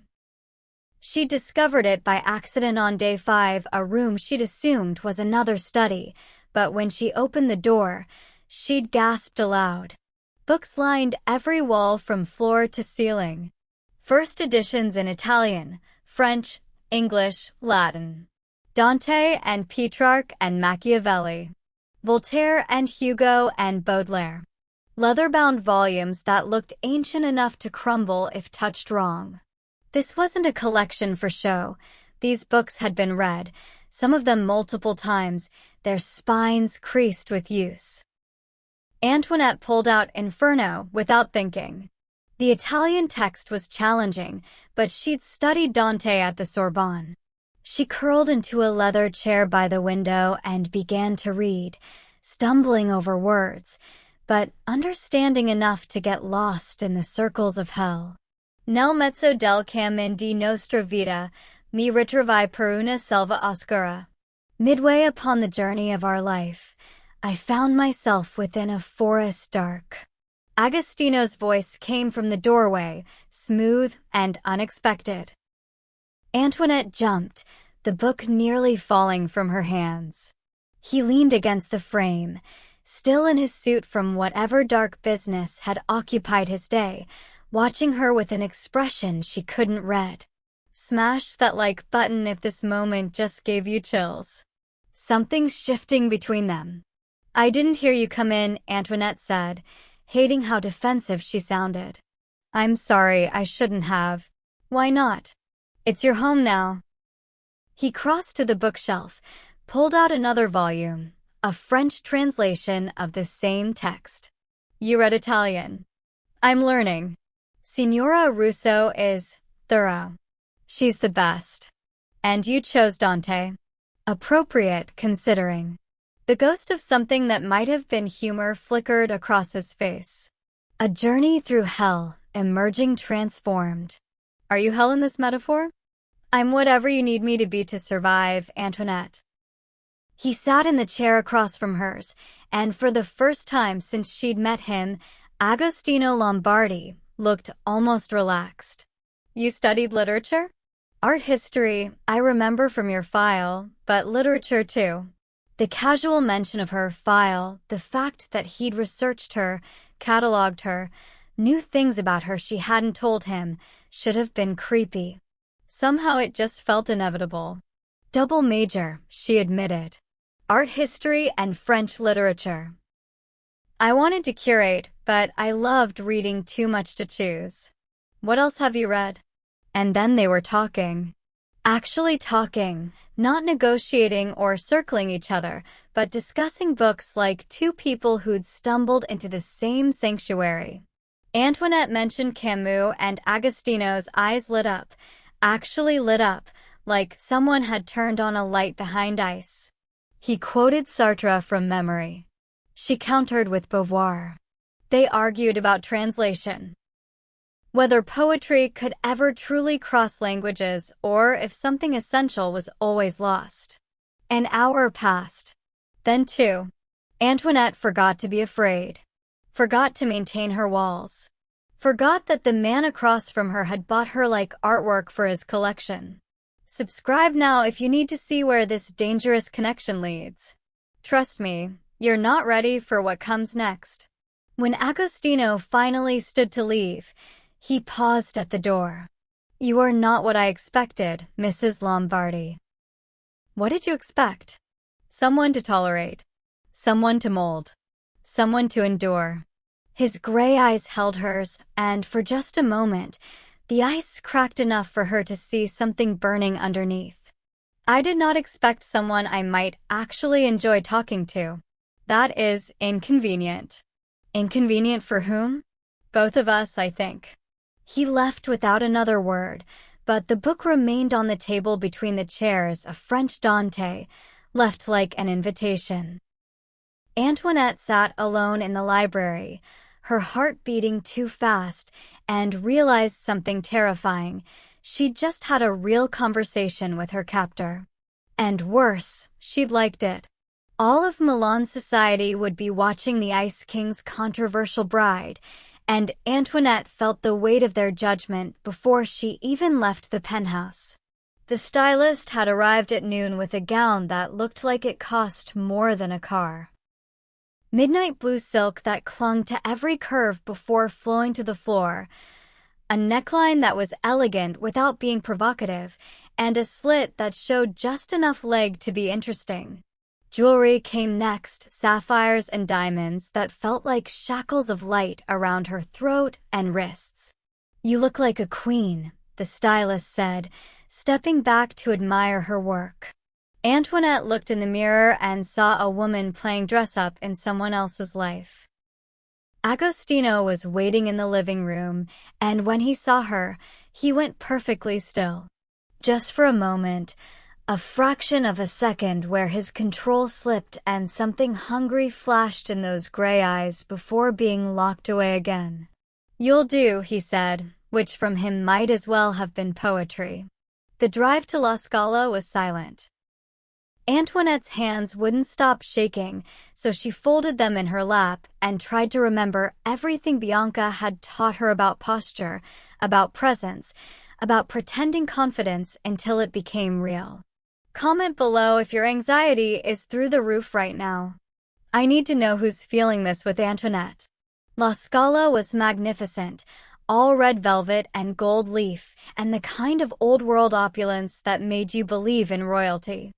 She discovered it by accident on day 5, a room she'd assumed was another study, but when she opened the door, she'd gasped aloud. Books lined every wall from floor to ceiling. First editions in Italian, French, English, Latin. Dante and Petrarch and Machiavelli. Voltaire and Hugo and Baudelaire. Leather-bound volumes that looked ancient enough to crumble if touched wrong. This wasn't a collection for show. These books had been read, some of them multiple times, their spines creased with use. Antoinette pulled out Inferno without thinking. The Italian text was challenging, but she'd studied Dante at the Sorbonne. She curled into a leather chair by the window and began to read, stumbling over words, but understanding enough to get lost in the circles of hell. Nel mezzo del cammin di nostra vita, mi ritrovai per una selva oscura. Midway upon the journey of our life, I found myself within a forest dark. Agostino's voice came from the doorway, smooth and unexpected. Antoinette jumped, the book nearly falling from her hands. He leaned against the frame, still in his suit from whatever dark business had occupied his day, watching her with an expression she couldn't read. Smash that like button if this moment just gave you chills. Something's shifting between them. I didn't hear you come in, Antoinette said, hating how defensive she sounded. I'm sorry, I shouldn't have. Why not? It's your home now. He crossed to the bookshelf, pulled out another volume, a French translation of the same text. You read Italian. I'm learning. Signora Russo is thorough. She's the best. And you chose Dante. Appropriate, considering. The ghost of something that might have been humor flickered across his face. A journey through hell, emerging transformed. Are you hell in this metaphor? I'm whatever you need me to be to survive, Antoinette. He sat in the chair across from hers, and for the first time since she'd met him, Agostino Lombardi looked almost relaxed. You studied literature? Art history, I remember from your file, but literature too. The casual mention of her file, the fact that he'd researched her, cataloged her, knew things about her she hadn't told him, should have been creepy. Somehow it just felt inevitable. Double major, she admitted. Art history and French literature. I wanted to curate, but I loved reading too much to choose. What else have you read? And then they were talking. Actually talking, not negotiating or circling each other, but discussing books like two people who'd stumbled into the same sanctuary. Antoinette mentioned Camus, and Agostino's eyes lit up, actually lit up, like someone had turned on a light behind ice. He quoted Sartre from memory. She countered with Beauvoir. They argued about translation. Whether poetry could ever truly cross languages or if something essential was always lost. An hour passed. Then 2. Antoinette forgot to be afraid. Forgot to maintain her walls. Forgot that the man across from her had bought her like artwork for his collection. Subscribe now if you need to see where this dangerous connection leads. Trust me, you're not ready for what comes next. When Agostino finally stood to leave, he paused at the door. You are not what I expected, Mrs. Lombardi. What did you expect? Someone to tolerate. Someone to mold. Someone to endure. His gray eyes held hers, and for just a moment, the ice cracked enough for her to see something burning underneath. I did not expect someone I might actually enjoy talking to. That is inconvenient. Inconvenient for whom? Both of us, I think. He left without another word, but the book remained on the table between the chairs, a French Dante, left like an invitation. Antoinette sat alone in the library, her heart beating too fast, and realized something terrifying. She'd just had a real conversation with her captor. And worse, she'd liked it. All of Milan's society would be watching the Ice King's controversial bride, and Antoinette felt the weight of their judgment before she even left the penthouse. The stylist had arrived at noon with a gown that looked like it cost more than a car. Midnight blue silk that clung to every curve before flowing to the floor, a neckline that was elegant without being provocative, and a slit that showed just enough leg to be interesting. Jewelry came next, sapphires and diamonds that felt like shackles of light around her throat and wrists. "You look like a queen," the stylist said, stepping back to admire her work. Antoinette looked in the mirror and saw a woman playing dress-up in someone else's life. Agostino was waiting in the living room, and when he saw her, he went perfectly still. Just for a moment, a fraction of a second where his control slipped and something hungry flashed in those gray eyes before being locked away again. "You'll do," he said, which from him might as well have been poetry. The drive to La Scala was silent. Antoinette's hands wouldn't stop shaking, so she folded them in her lap and tried to remember everything Bianca had taught her about posture, about presence, about pretending confidence until it became real. Comment below if your anxiety is through the roof right now. I need to know who's feeling this with Antoinette. La Scala was magnificent, all red velvet and gold leaf, and the kind of old-world opulence that made you believe in royalty.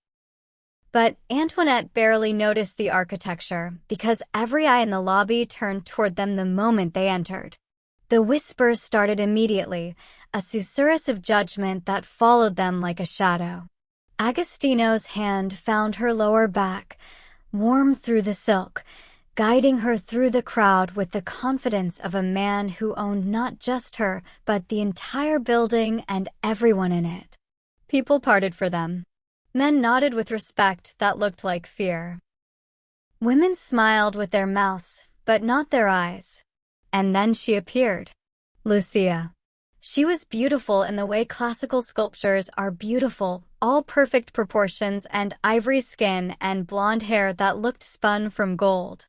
But Antoinette barely noticed the architecture because every eye in the lobby turned toward them the moment they entered. The whispers started immediately, a susurrus of judgment that followed them like a shadow. Agostino's hand found her lower back, warm through the silk, guiding her through the crowd with the confidence of a man who owned not just her, but the entire building and everyone in it. People parted for them. Men nodded with respect that looked like fear. Women smiled with their mouths, but not their eyes. And then she appeared. Lucia. She was beautiful in the way classical sculptures are beautiful, all perfect proportions and ivory skin and blonde hair that looked spun from gold.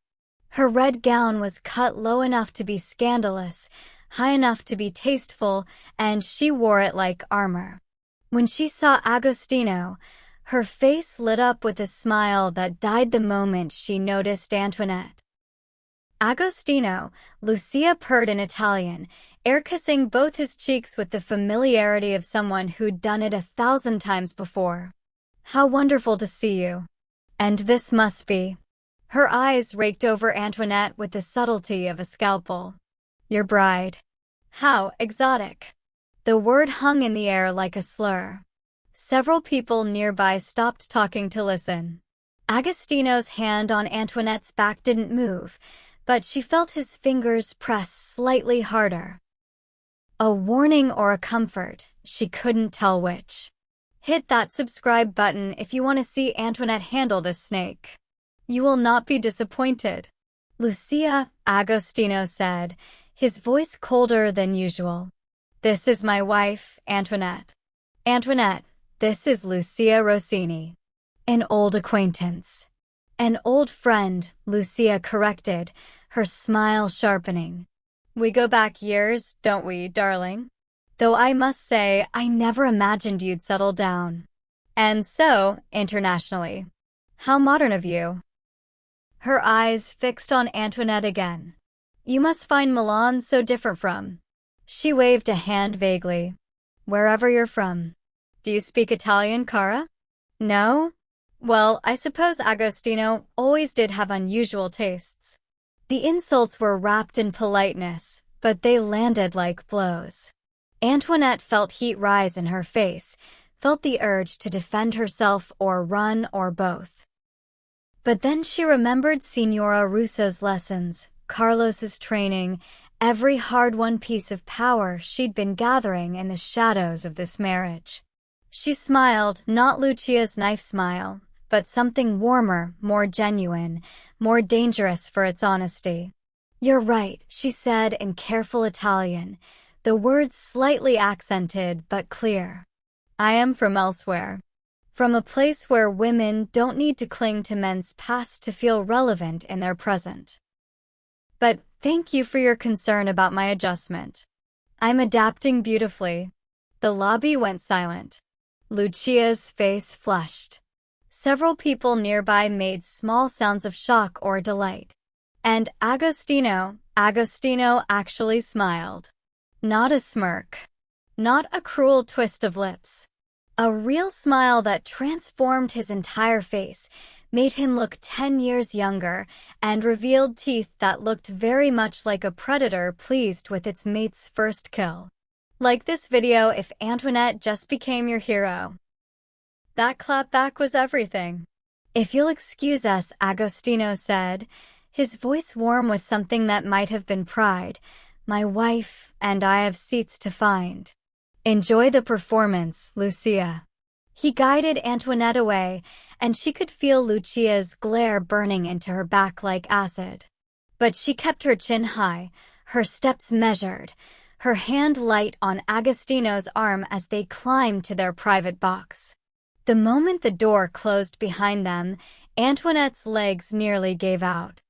Her red gown was cut low enough to be scandalous, high enough to be tasteful, and she wore it like armor. When she saw Agostino, her face lit up with a smile that died the moment she noticed Antoinette. "Agostino," Lucia purred in Italian, air-kissing both his cheeks with the familiarity of someone who'd done it 1,000 times before. "How wonderful to see you. And this must be..." Her eyes raked over Antoinette with the subtlety of a scalpel. "Your bride. How exotic." The word hung in the air like a slur. Several people nearby stopped talking to listen. Agostino's hand on Antoinette's back didn't move, but she felt his fingers press slightly harder. A warning or a comfort, she couldn't tell which. Hit that subscribe button if you want to see Antoinette handle this snake. You will not be disappointed. "Lucia," Agostino said, his voice colder than usual. "This is my wife, Antoinette. Antoinette, this is Lucia Rossini. An old acquaintance." "An old friend," Lucia corrected, her smile sharpening. "We go back years, don't we, darling? Though I must say, I never imagined you'd settle down. And so, internationally. How modern of you." Her eyes fixed on Antoinette again. "You must find Milan so different from..." She waved a hand vaguely. "Wherever you're from. Do you speak Italian, Cara?" "No? Well, I suppose Agostino always did have unusual tastes." The insults were wrapped in politeness, but they landed like blows. Antoinette felt heat rise in her face, felt the urge to defend herself or run or both. But then she remembered Signora Russo's lessons, Carlos's training, every hard-won piece of power she'd been gathering in the shadows of this marriage. She smiled, not Lucia's knife smile, but something warmer, more genuine, more dangerous for its honesty. "You're right," she said in careful Italian, the words slightly accented but clear. "I am from elsewhere. From a place where women don't need to cling to men's past to feel relevant in their present. But thank you for your concern about my adjustment. I'm adapting beautifully." The lobby went silent. Lucia's face flushed. Several people nearby made small sounds of shock or delight. And Agostino actually smiled. Not a smirk. Not a cruel twist of lips. A real smile that transformed his entire face, made him look 10 years younger, and revealed teeth that looked very much like a predator pleased with its mate's first kill. Like this video if Antoinette just became your hero. That clapback was everything. "If you'll excuse us," Agostino said, his voice warm with something that might have been pride. "My wife and I have seats to find. Enjoy the performance, Lucia." He guided Antoinette away, and she could feel Lucia's glare burning into her back like acid. But she kept her chin high, her steps measured, her hand light on Agostino's arm as they climbed to their private box. The moment the door closed behind them, Antoinette's legs nearly gave out.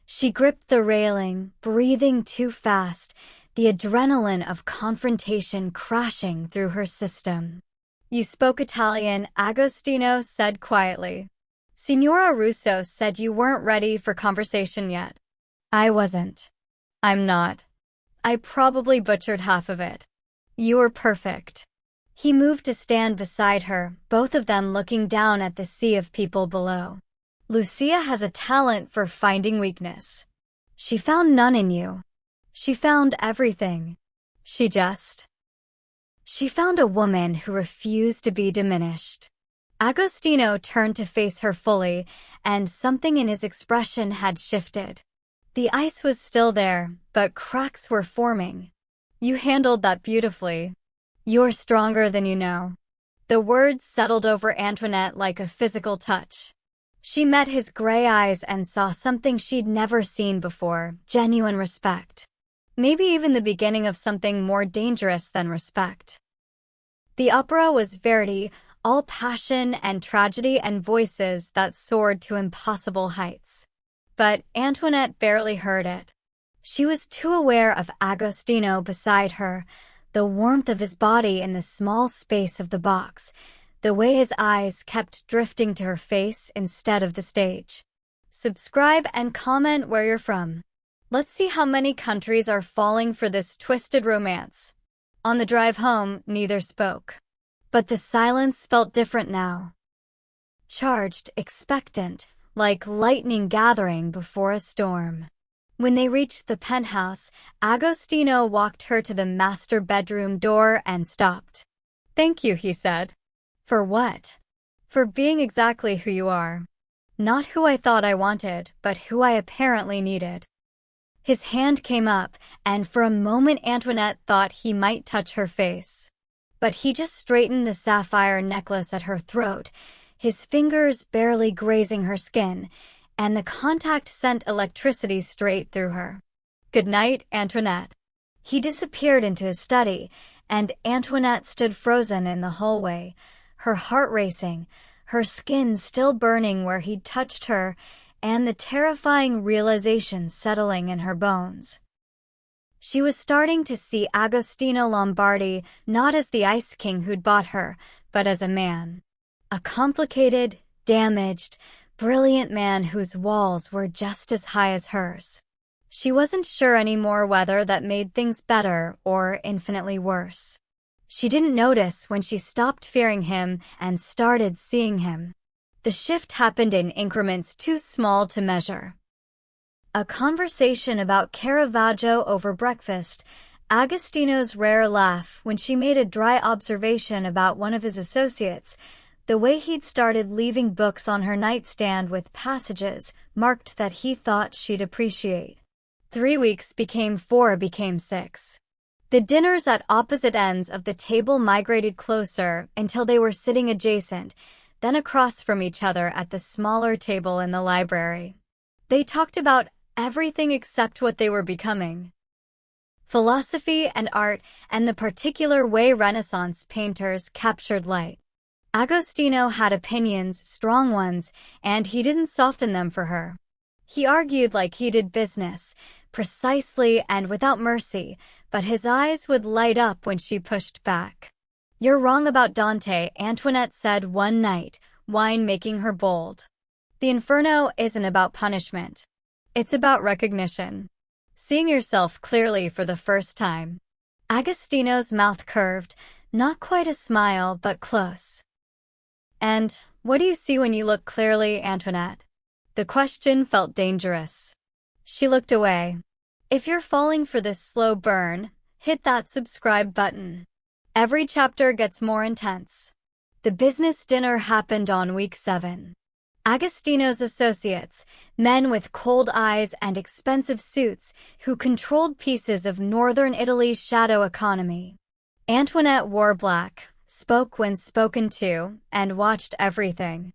She gripped the railing, breathing too fast, the adrenaline of confrontation crashing through her system. "You spoke Italian," Agostino said quietly. "Signora Russo said you weren't ready for conversation yet." "I wasn't. I'm not. I probably butchered half of it. You were perfect." He moved to stand beside her, both of them looking down at the sea of people below. "Lucia has a talent for finding weakness. She found none in you. She found everything. She found a woman who refused to be diminished." Agostino turned to face her fully, and something in his expression had shifted. The ice was still there, but cracks were forming. "You handled that beautifully. You're stronger than you know." The words settled over Antoinette like a physical touch. She met his gray eyes and saw something she'd never seen before, genuine respect. Maybe even the beginning of something more dangerous than respect. The opera was Verdi, all passion and tragedy and voices that soared to impossible heights. But Antoinette barely heard it. She was too aware of Agostino beside her, the warmth of his body in the small space of the box, the way his eyes kept drifting to her face instead of the stage. Subscribe and comment where you're from. Let's see how many countries are falling for this twisted romance. On the drive home, neither spoke. But the silence felt different now. Charged, expectant, like lightning gathering before a storm. When they reached the penthouse, Agostino walked her to the master bedroom door and stopped. "Thank you," he said. "For what?" "For being exactly who you are. Not who I thought I wanted, but who I apparently needed." His hand came up, and for a moment Antoinette thought he might touch her face. But he just straightened the sapphire necklace at her throat, his fingers barely grazing her skin, and the contact sent electricity straight through her. "Good night, Antoinette." He disappeared into his study, and Antoinette stood frozen in the hallway, her heart racing, her skin still burning where he'd touched her, and the terrifying realization settling in her bones. She was starting to see Agostino Lombardi not as the Ice King who'd bought her, but as a man. A complicated, damaged, brilliant man whose walls were just as high as hers. She wasn't sure anymore whether that made things better or infinitely worse. She didn't notice when she stopped fearing him and started seeing him. The shift happened in increments too small to measure. A conversation about Caravaggio over breakfast, Agostino's rare laugh when she made a dry observation about one of his associates, the way he'd started leaving books on her nightstand with passages marked that he thought she'd appreciate. 3 weeks became 4 became 6. The dinners at opposite ends of the table migrated closer until they were sitting adjacent, then across from each other at the smaller table in the library. They talked about everything except what they were becoming. Philosophy and art and the particular way Renaissance painters captured light. Agostino had opinions, strong ones, and he didn't soften them for her. He argued like he did business, precisely and without mercy, but his eyes would light up when she pushed back. "You're wrong about Dante," Antoinette said one night, wine making her bold. "The Inferno isn't about punishment. It's about recognition. Seeing yourself clearly for the first time." Agostino's mouth curved, not quite a smile, but close. "And what do you see when you look clearly, Antoinette?" The question felt dangerous. She looked away. "If you're falling for this slow burn, hit that subscribe button. Every chapter gets more intense." The business dinner happened on week 7. Agostino's associates, men with cold eyes and expensive suits who controlled pieces of northern Italy's shadow economy. Antoinette wore black, spoke when spoken to, and watched everything.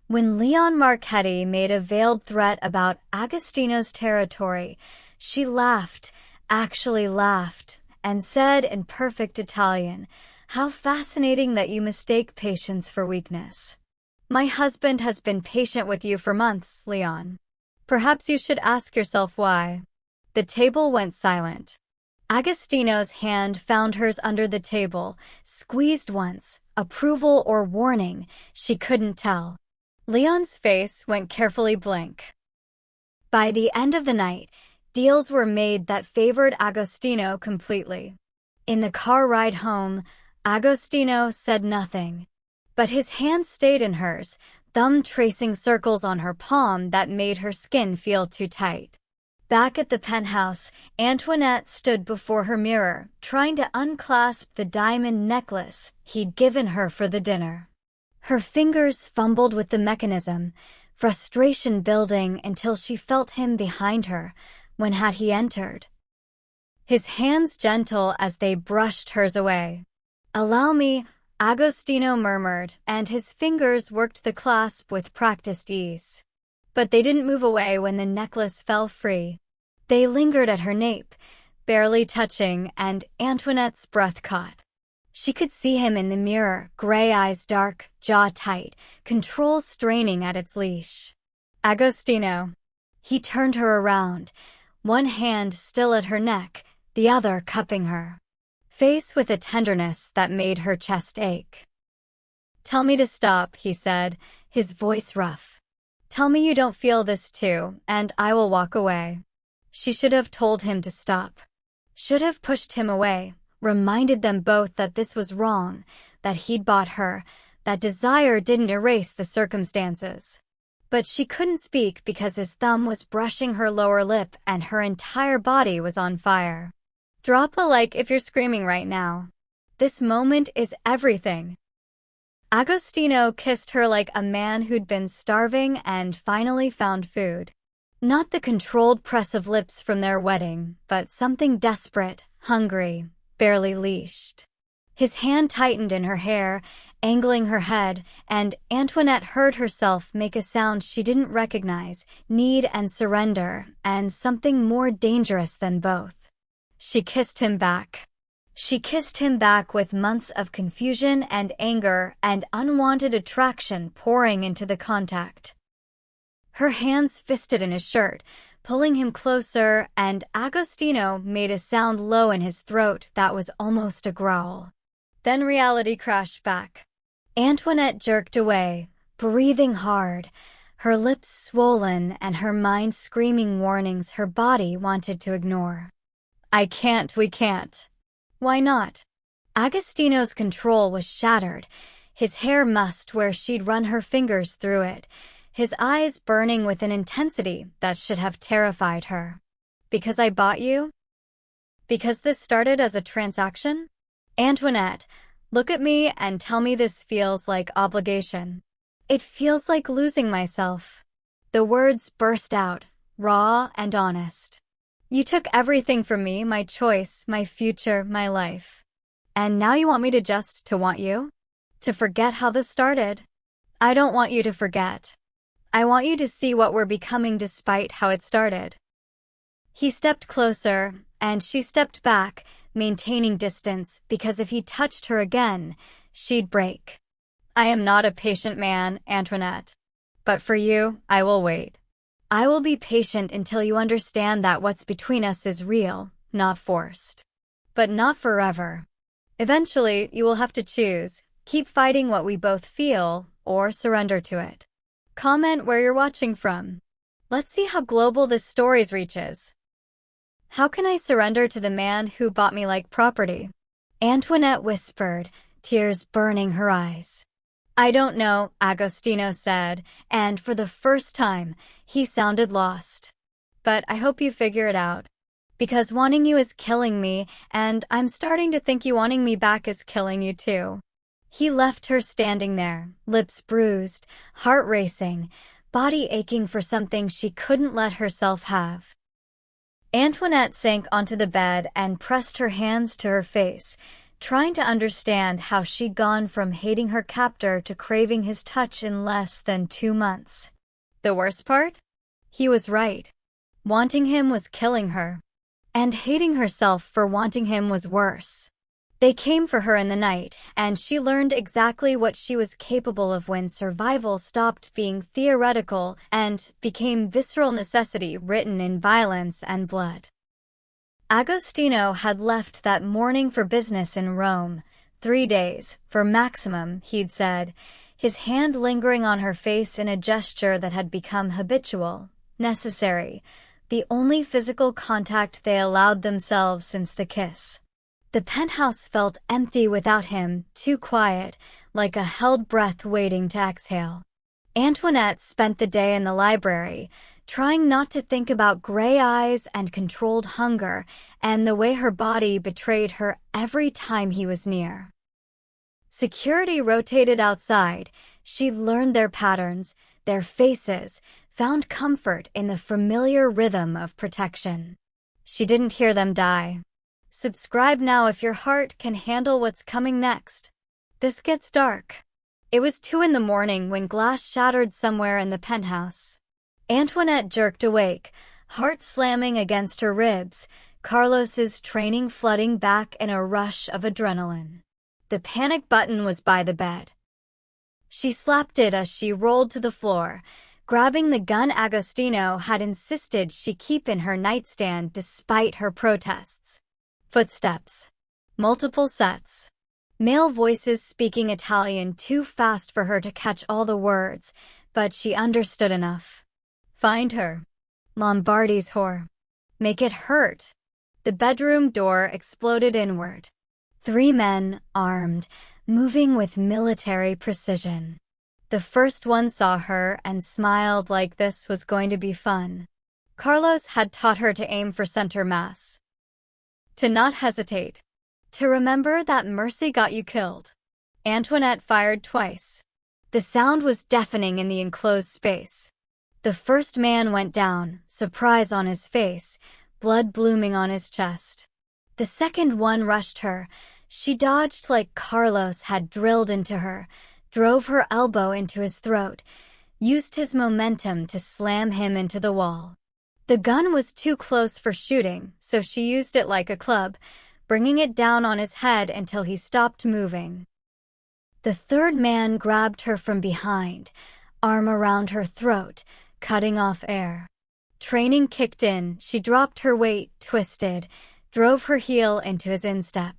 When Leon Marchetti made a veiled threat about Agostino's territory, she laughed, actually laughed, and said in perfect Italian, "How fascinating that you mistake patience for weakness. My husband has been patient with you for months, Leon. Perhaps you should ask yourself why." The table went silent. Agostino's hand found hers under the table, squeezed once, approval or warning, she couldn't tell. Leon's face went carefully blank. By the end of the night, deals were made that favored Agostino completely. In the car ride home, Agostino said nothing. But his hand stayed in hers, thumb tracing circles on her palm that made her skin feel too tight. Back at the penthouse, Antoinette stood before her mirror, trying to unclasp the diamond necklace he'd given her for the dinner. Her fingers fumbled with the mechanism, frustration building until she felt him behind her, when had he entered. His hands gentle as they brushed hers away. "Allow me," Agostino murmured, and his fingers worked the clasp with practiced ease. But they didn't move away when the necklace fell free. They lingered at her nape, barely touching, and Antoinette's breath caught. She could see him in the mirror, gray eyes dark, jaw tight, control straining at its leash. "Agostino." He turned her around, one hand still at her neck, the other cupping her face with a tenderness that made her chest ache. "Tell me to stop," he said, his voice rough. "Tell me you don't feel this too, and I will walk away." She should have told him to stop. Should have pushed him away, reminded them both that this was wrong, that he'd bought her, that desire didn't erase the circumstances. But she couldn't speak because his thumb was brushing her lower lip and her entire body was on fire. Drop a like if you're screaming right now. This moment is everything. Agostino kissed her like a man who'd been starving and finally found food. Not the controlled press of lips from their wedding, but something desperate, hungry, barely leashed. His hand tightened in her hair, angling her head, and Antoinette heard herself make a sound she didn't recognize, need and surrender, and something more dangerous than both. She kissed him back. She kissed him back with months of confusion and anger and unwanted attraction pouring into the contact. Her hands fisted in his shirt, pulling him closer, and Agostino made a sound low in his throat that was almost a growl. Then reality crashed back. Antoinette jerked away, breathing hard, her lips swollen and her mind screaming warnings her body wanted to ignore. "I can't, we can't." "Why not?" Agostino's control was shattered, his hair mussed where she'd run her fingers through it, his eyes burning with an intensity that should have terrified her. "Because I bought you? Because this started as a transaction? Antoinette, look at me and tell me this feels like obligation." "It feels like losing myself." The words burst out, raw and honest. "You took everything from me, my choice, my future, my life. And now you want me to want you? To forget how this started?" I don't want you to forget. I want you to see what we're becoming despite how it started." He stepped closer, and she stepped back, maintaining distance because if he touched her again, she'd break. "I am not a patient man, Antoinette. But for you, I will wait. I will be patient until you understand that what's between us is real, not forced. But not forever. Eventually, you will have to choose, keep fighting what we both feel, or surrender to it. Comment where you're watching from. Let's see how global this story reaches. How can I surrender to the man who bought me like property?" Antoinette whispered, tears burning her eyes. "I don't know," Agostino said, and for the first time, he sounded lost. "But I hope you figure it out. Because wanting you is killing me, and I'm starting to think you wanting me back is killing you too." He left her standing there, lips bruised, heart racing, body aching for something she couldn't let herself have. Antoinette sank onto the bed and pressed her hands to her face, trying to understand how she'd gone from hating her captor to craving his touch in less than 2 months. The worst part? He was right. Wanting him was killing her. And hating herself for wanting him was worse. They came for her in the night, and she learned exactly what she was capable of when survival stopped being theoretical and became visceral necessity written in violence and blood. Agostino had left that morning for business in Rome. 3 days, for maximum, he'd said, his hand lingering on her face in a gesture that had become habitual, necessary, the only physical contact they allowed themselves since the kiss. The penthouse felt empty without him, too quiet, like a held breath waiting to exhale. Antoinette spent the day in the library, trying not to think about gray eyes and controlled hunger and the way her body betrayed her every time he was near. Security rotated outside. She learned their patterns, their faces, found comfort in the familiar rhythm of protection. She didn't hear them die. Subscribe now if your heart can handle what's coming next. This gets dark. It was 2 in the morning when glass shattered somewhere in the penthouse. Antoinette jerked awake, heart slamming against her ribs, Carlos's training flooding back in a rush of adrenaline. The panic button was by the bed. She slapped it as she rolled to the floor, grabbing the gun Agostino had insisted she keep in her nightstand despite her protests. Footsteps. Multiple sets. Male voices speaking Italian too fast for her to catch all the words, but she understood enough. Find her. Lombardi's whore. Make it hurt. The bedroom door exploded inward. 3 men, armed, moving with military precision. The first one saw her and smiled like this was going to be fun. Carlos had taught her to aim for center mass. To not hesitate. To remember that mercy got you killed. Antoinette fired twice. The sound was deafening in the enclosed space. The first man went down, surprise on his face, blood blooming on his chest. The second one rushed her. She dodged like Carlos had drilled into her, drove her elbow into his throat, used his momentum to slam him into the wall. The gun was too close for shooting, so she used it like a club, bringing it down on his head until he stopped moving. The third man grabbed her from behind, arm around her throat, cutting off air. Training kicked in, she dropped her weight, twisted, drove her heel into his instep.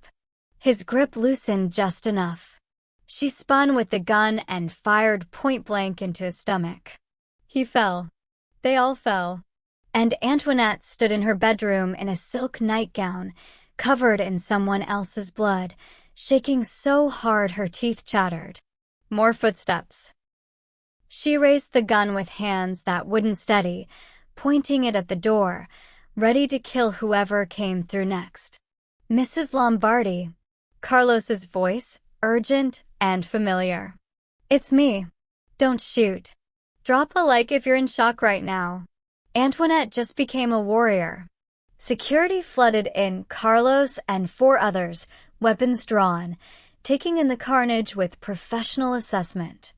His grip loosened just enough. She spun with the gun and fired point-blank into his stomach. He fell. They all fell. And Antoinette stood in her bedroom in a silk nightgown, covered in someone else's blood, shaking so hard her teeth chattered. More footsteps. She raised the gun with hands that wouldn't steady, pointing it at the door, ready to kill whoever came through next. "Mrs. Lombardi." Carlos's voice, urgent and familiar. "It's me. Don't shoot. Drop a like if you're in shock right now." Antoinette just became a warrior. Security flooded in, Carlos and 4 others, weapons drawn, taking in the carnage with professional assessment.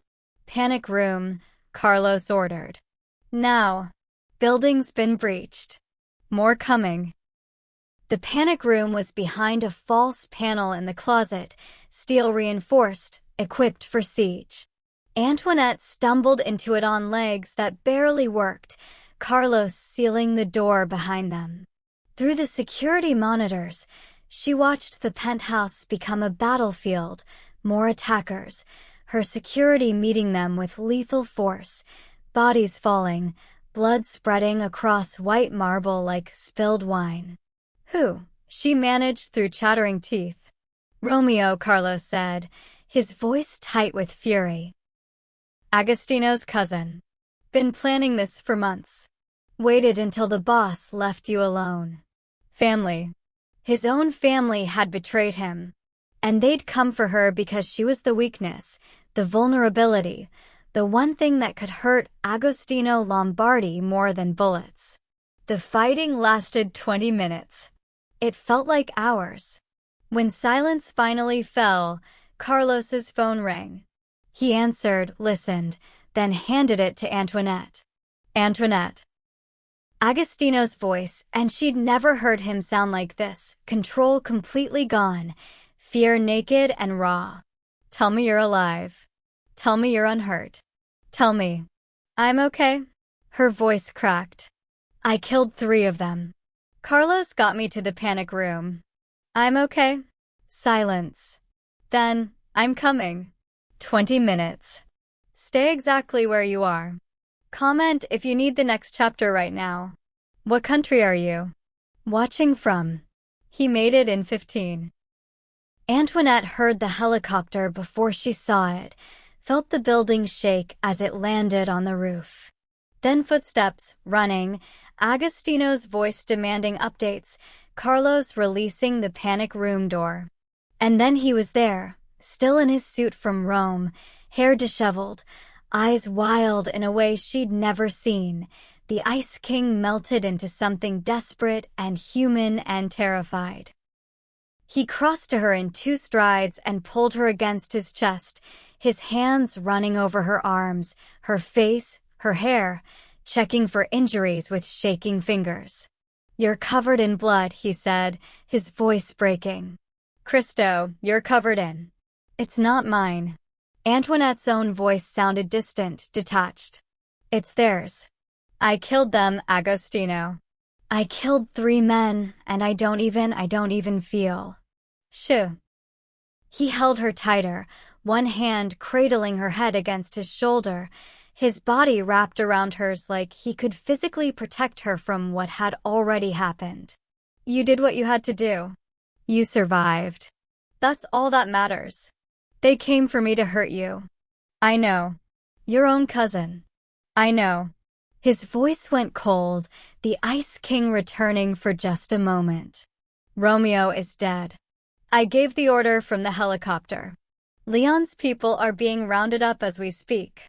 Panic room, Carlos ordered. Now. Building's been breached. More coming. The panic room was behind a false panel in the closet, steel reinforced, equipped for siege. Antoinette stumbled into it on legs that barely worked, Carlos sealing the door behind them. Through the security monitors, she watched the penthouse become a battlefield, more attackers, her security meeting them with lethal force, bodies falling, blood spreading across white marble like spilled wine. Who? She managed through chattering teeth. Romeo, Carlos said, his voice tight with fury. Agostino's cousin. Been planning this for months. Waited until the boss left you alone. Family. His own family had betrayed him. And they'd come for her because she was the weakness, the vulnerability, the one thing that could hurt Agostino Lombardi more than bullets. The fighting lasted 20 minutes. It felt like hours. When silence finally fell, Carlos's phone rang. He answered, listened, then handed it to Antoinette. Antoinette. Agostino's voice, and she'd never heard him sound like this, control completely gone, fear naked and raw. Tell me you're alive. Tell me you're unhurt. Tell me. I'm okay. Her voice cracked. I killed 3 of them. Carlos got me to the panic room. I'm okay. Silence. Then, I'm coming. 20 minutes. Stay exactly where you are. Comment if you need the next chapter right now. What country are you watching from? He made it in 15. Antoinette heard the helicopter before she saw it, felt the building shake as it landed on the roof. Then footsteps, running, Agostino's voice demanding updates, Carlos releasing the panic room door. And then he was there, still in his suit from Rome, hair disheveled, eyes wild in a way she'd never seen. The Ice King melted into something desperate and human and terrified. He crossed to her in 2 strides and pulled her against his chest, his hands running over her arms, her face, her hair, checking for injuries with shaking fingers. You're covered in blood, he said, his voice breaking. Cristo, you're covered in. It's not mine. Antoinette's own voice sounded distant, detached. It's theirs. I killed them, Agostino. I killed 3 men, and I don't even feel. Shoo. He held her tighter, one hand cradling her head against his shoulder, his body wrapped around hers like he could physically protect her from what had already happened. You did what you had to do. You survived. That's all that matters. They came for me to hurt you. I know. Your own cousin. I know. His voice went cold, the Ice King returning for just a moment. Romeo is dead. I gave the order from the helicopter. Leon's people are being rounded up as we speak.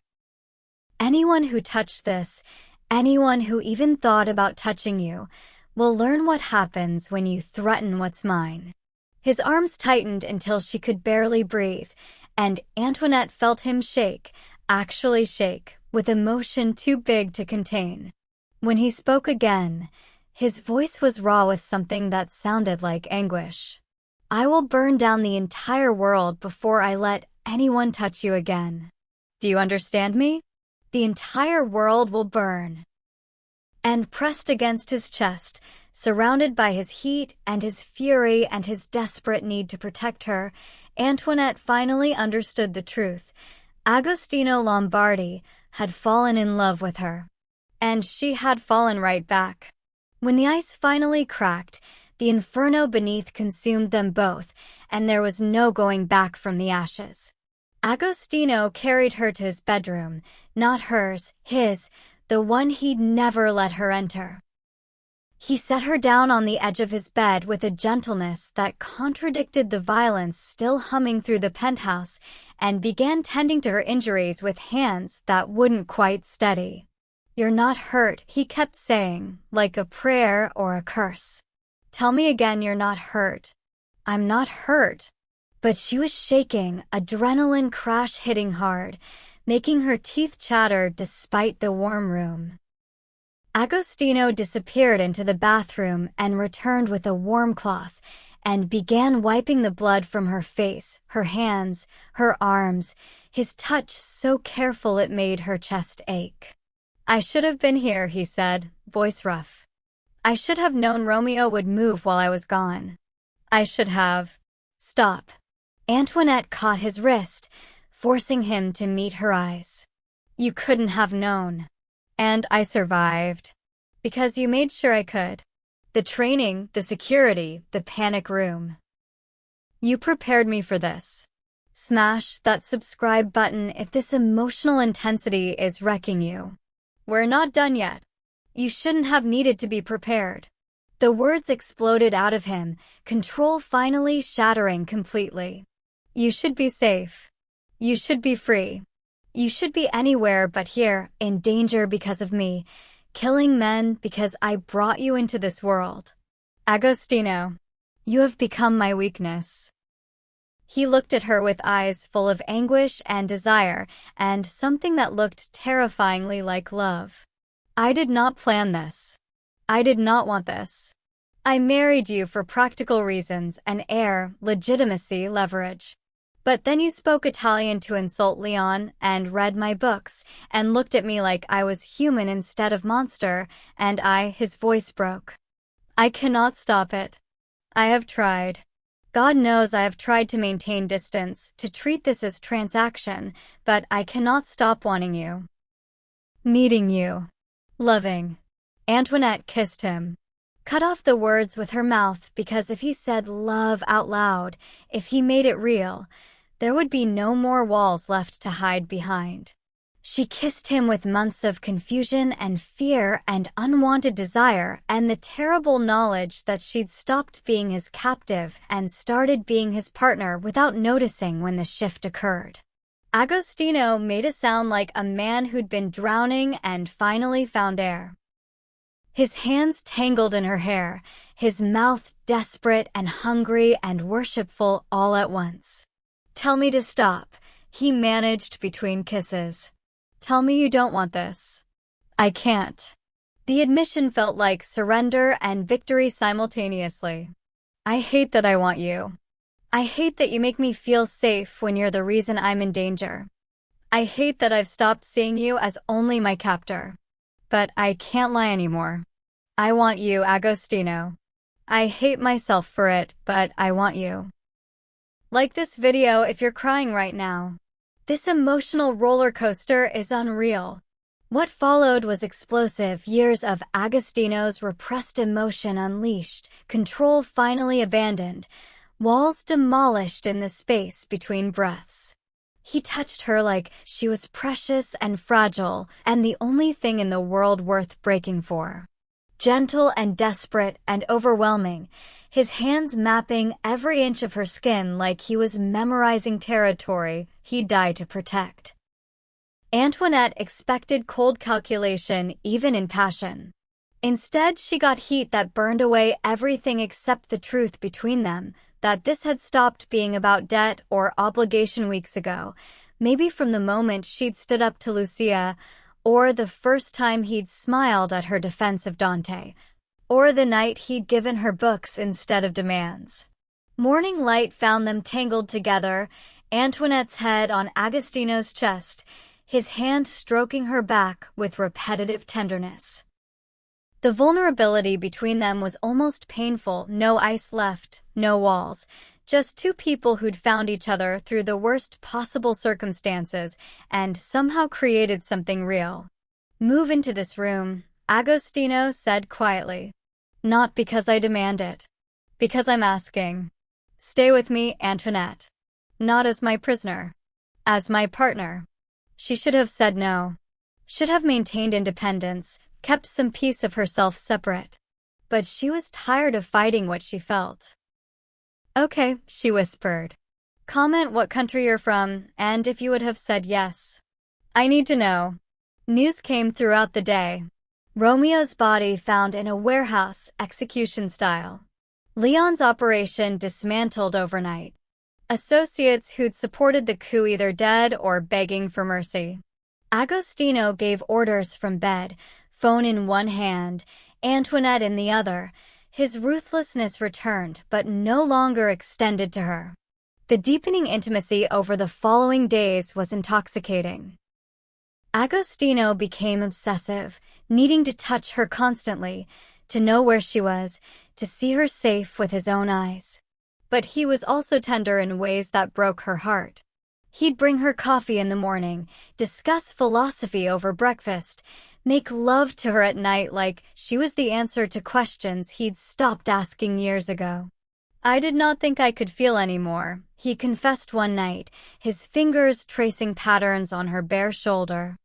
Anyone who touched this, anyone who even thought about touching you, will learn what happens when you threaten what's mine. His arms tightened until she could barely breathe, and Antoinette felt him shake, actually shake, with emotion too big to contain. When he spoke again, his voice was raw with something that sounded like anguish. I will burn down the entire world before I let anyone touch you again. Do you understand me? The entire world will burn. And pressed against his chest, surrounded by his heat and his fury and his desperate need to protect her, Antoinette finally understood the truth. Agostino Lombardi had fallen in love with her. And she had fallen right back. When the ice finally cracked, the inferno beneath consumed them both, and there was no going back from the ashes. Agostino carried her to his bedroom, not hers, his, the one he'd never let her enter. He set her down on the edge of his bed with a gentleness that contradicted the violence still humming through the penthouse, and began tending to her injuries with hands that wouldn't quite steady. You're not hurt, he kept saying, like a prayer or a curse. Tell me again you're not hurt. I'm not hurt. But she was shaking, adrenaline crash hitting hard. making her teeth chatter despite the warm room. Agostino disappeared into the bathroom and returned with a warm cloth and began wiping the blood from her face, her hands, her arms, his touch so careful it made her chest ache. "I should have been here," he said, voice rough. "I should have known Romeo would move while I was gone. I should have—" "Stop." Antoinette caught his wrist, forcing him to meet her eyes. "You couldn't have known. And I survived. Because you made sure I could. The training, the security, the panic room. You prepared me for this. Smash that subscribe button if this emotional intensity is wrecking you. We're not done yet. You shouldn't have needed to be prepared." The words exploded out of him, control finally shattering completely. "You should be safe. You should be free. You should be anywhere but here, in danger because of me, killing men because I brought you into this world. Agostino, you have become my weakness." He looked at her with eyes full of anguish and desire, and something that looked terrifyingly like love. "I did not plan this. I did not want this. I married you for practical reasons, an heir, legitimacy, leverage. But then you spoke Italian to insult Leon, and read my books, and looked at me like I was human instead of monster, and his voice broke. I cannot stop it. I have tried. God knows I have tried to maintain distance, to treat this as transaction, but I cannot stop wanting you. Needing you. Loving." Antoinette kissed him. Cut off the words with her mouth because if he said love out loud, if he made it real, there would be no more walls left to hide behind. She kissed him with months of confusion and fear and unwanted desire and the terrible knowledge that she'd stopped being his captive and started being his partner without noticing when the shift occurred. Agostino made a sound like a man who'd been drowning and finally found air. His hands tangled in her hair, his mouth desperate and hungry and worshipful all at once. "Tell me to stop," he managed between kisses. "Tell me you don't want this." "I can't." The admission felt like surrender and victory simultaneously. "I hate that I want you. I hate that you make me feel safe when you're the reason I'm in danger. I hate that I've stopped seeing you as only my captor. But I can't lie anymore. I want you, Agostino. I hate myself for it, but I want you." Like this video if you're crying right now. This emotional roller coaster is unreal. What followed was explosive, years of Agostino's repressed emotion unleashed, control finally abandoned, walls demolished in the space between breaths. He touched her like she was precious and fragile and the only thing in the world worth breaking for. Gentle and desperate and overwhelming, his hands mapping every inch of her skin like he was memorizing territory he died to protect. Antoinette expected cold calculation even in passion. Instead, she got heat that burned away everything except the truth between them, that this had stopped being about debt or obligation weeks ago, maybe from the moment she'd stood up to Lucia, or the first time he'd smiled at her defense of Dante, or the night he'd given her books instead of demands. Morning light found them tangled together, Antoinette's head on Agostino's chest, his hand stroking her back with repetitive tenderness. The vulnerability between them was almost painful, no ice left, no walls, just two people who'd found each other through the worst possible circumstances and somehow created something real. "Move into this room," Agostino said quietly. "Not because I demand it. Because I'm asking. Stay with me, Antoinette. Not as my prisoner. As my partner." She should have said no. Should have maintained independence, kept some piece of herself separate. But she was tired of fighting what she felt. "Okay," she whispered. "Comment what country you're from, and if you would have said yes. I need to know." News came throughout the day. Romeo's body found in a warehouse, execution style. Leon's operation dismantled overnight. Associates who'd supported the coup either dead or begging for mercy. Agostino gave orders from bed, phone in one hand, Antoinette in the other. His ruthlessness returned, but no longer extended to her. The deepening intimacy over the following days was intoxicating. Agostino became obsessive, needing to touch her constantly, to know where she was, to see her safe with his own eyes. But he was also tender in ways that broke her heart. He'd bring her coffee in the morning, discuss philosophy over breakfast, make love to her at night like she was the answer to questions he'd stopped asking years ago. "I did not think I could feel anymore," he confessed one night, his fingers tracing patterns on her bare shoulder.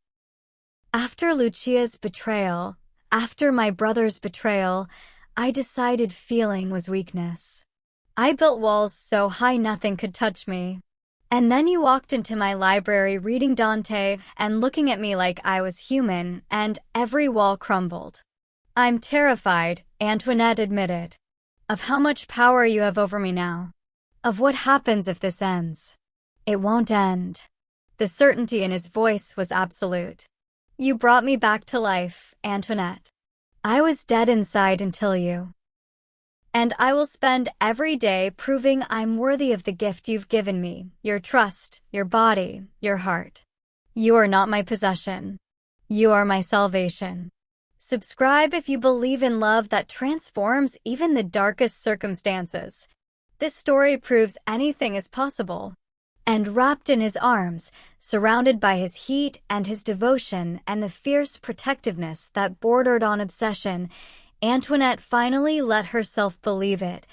"After Lucia's betrayal, after my brother's betrayal, I decided feeling was weakness. I built walls so high nothing could touch me. And then you walked into my library reading Dante and looking at me like I was human, and every wall crumbled." "I'm terrified," Antoinette admitted, "of how much power you have over me now. Of what happens if this ends." "It won't end." The certainty in his voice was absolute. "You brought me back to life, Antoinette. I was dead inside until you. And I will spend every day proving I'm worthy of the gift you've given me, your trust, your body, your heart. You are not my possession. You are my salvation." Subscribe if you believe in love that transforms even the darkest circumstances. This story proves anything is possible. And wrapped in his arms, surrounded by his heat and his devotion and the fierce protectiveness that bordered on obsession, Antoinette finally let herself believe it.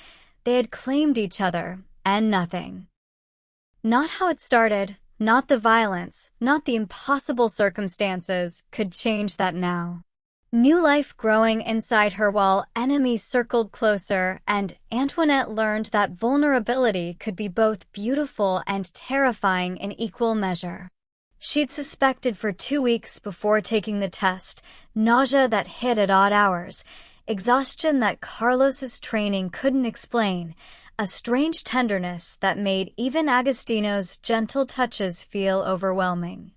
They had claimed each other, and nothing. Not how it started, not the violence, not the impossible circumstances could change that now. New life growing inside her while enemies circled closer, and Antoinette learned that vulnerability could be both beautiful and terrifying in equal measure. She'd suspected for 2 weeks before taking the test, nausea that hit at odd hours, exhaustion that Carlos's training couldn't explain, a strange tenderness that made even Agostino's gentle touches feel overwhelming.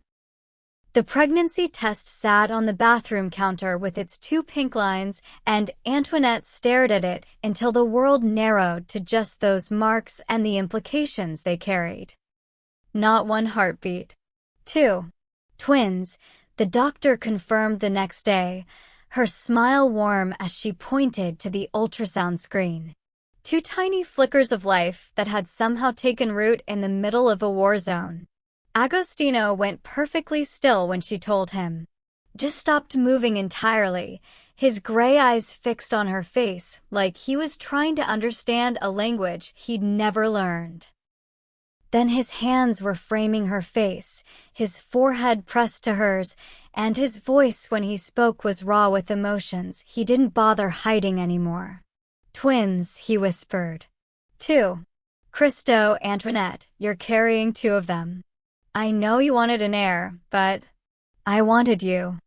The pregnancy test sat on the bathroom counter with its 2 pink lines, and Antoinette stared at it until the world narrowed to just those marks and the implications they carried. Not one heartbeat. 2. Twins, the doctor confirmed the next day, her smile warm as she pointed to the ultrasound screen. 2 tiny flickers of life that had somehow taken root in the middle of a war zone. Agostino went perfectly still when she told him. Just stopped moving entirely, his gray eyes fixed on her face like he was trying to understand a language he'd never learned. Then his hands were framing her face, his forehead pressed to hers, and his voice when he spoke was raw with emotions he didn't bother hiding anymore. "Twins," he whispered. 2. Christo, Antoinette, you're carrying 2 of them. I know you wanted an heir, but I wanted you."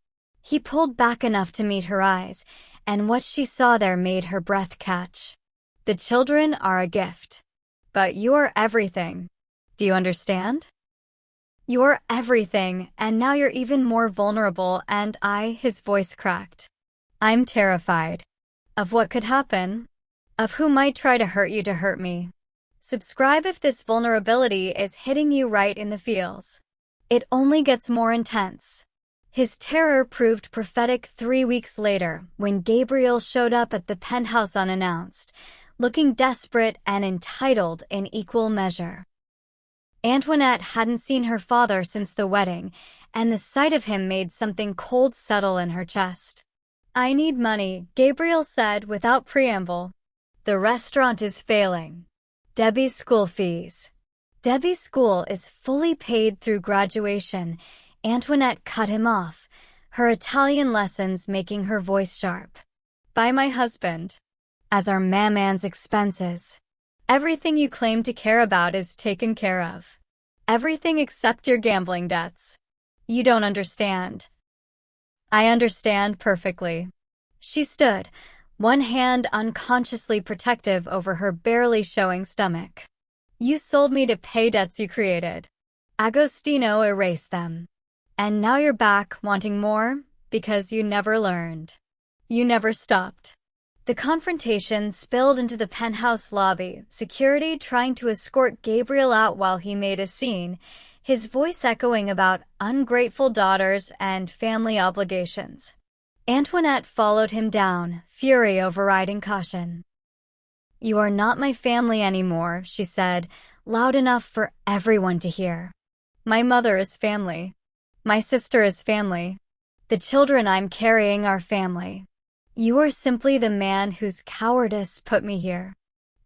He pulled back enough to meet her eyes, and what she saw there made her breath catch. "The children are a gift. But you are everything. Do you understand? You're everything, and now you're even more vulnerable, and his voice cracked. I'm terrified. Of what could happen? Of who might try to hurt me. Subscribe if this vulnerability is hitting you right in the feels. It only gets more intense." His terror proved prophetic 3 weeks later when Gabriel showed up at the penthouse unannounced, looking desperate and entitled in equal measure. Antoinette hadn't seen her father since the wedding, and the sight of him made something cold settle in her chest. "I need money," Gabriel said without preamble. "The restaurant is failing. Debbie's school fees." "Debbie's school is fully paid through graduation." Antoinette cut him off, her Italian lessons making her voice sharp. "By my husband. As are Maman's expenses. Everything you claim to care about is taken care of. Everything except your gambling debts. You don't understand." "I understand perfectly." She stood, one hand unconsciously protective over her barely showing stomach. You sold me to pay debts you created. Agostino erased them. And now you're back wanting more because you never learned. You never stopped. The confrontation spilled into the penthouse lobby, security trying to escort Gabriel out while he made a scene, his voice echoing about ungrateful daughters and family obligations. Antoinette followed him down, fury overriding caution. You are not my family anymore, she said, loud enough for everyone to hear. My mother is family. My sister is family. The children I'm carrying are family. You are simply the man whose cowardice put me here.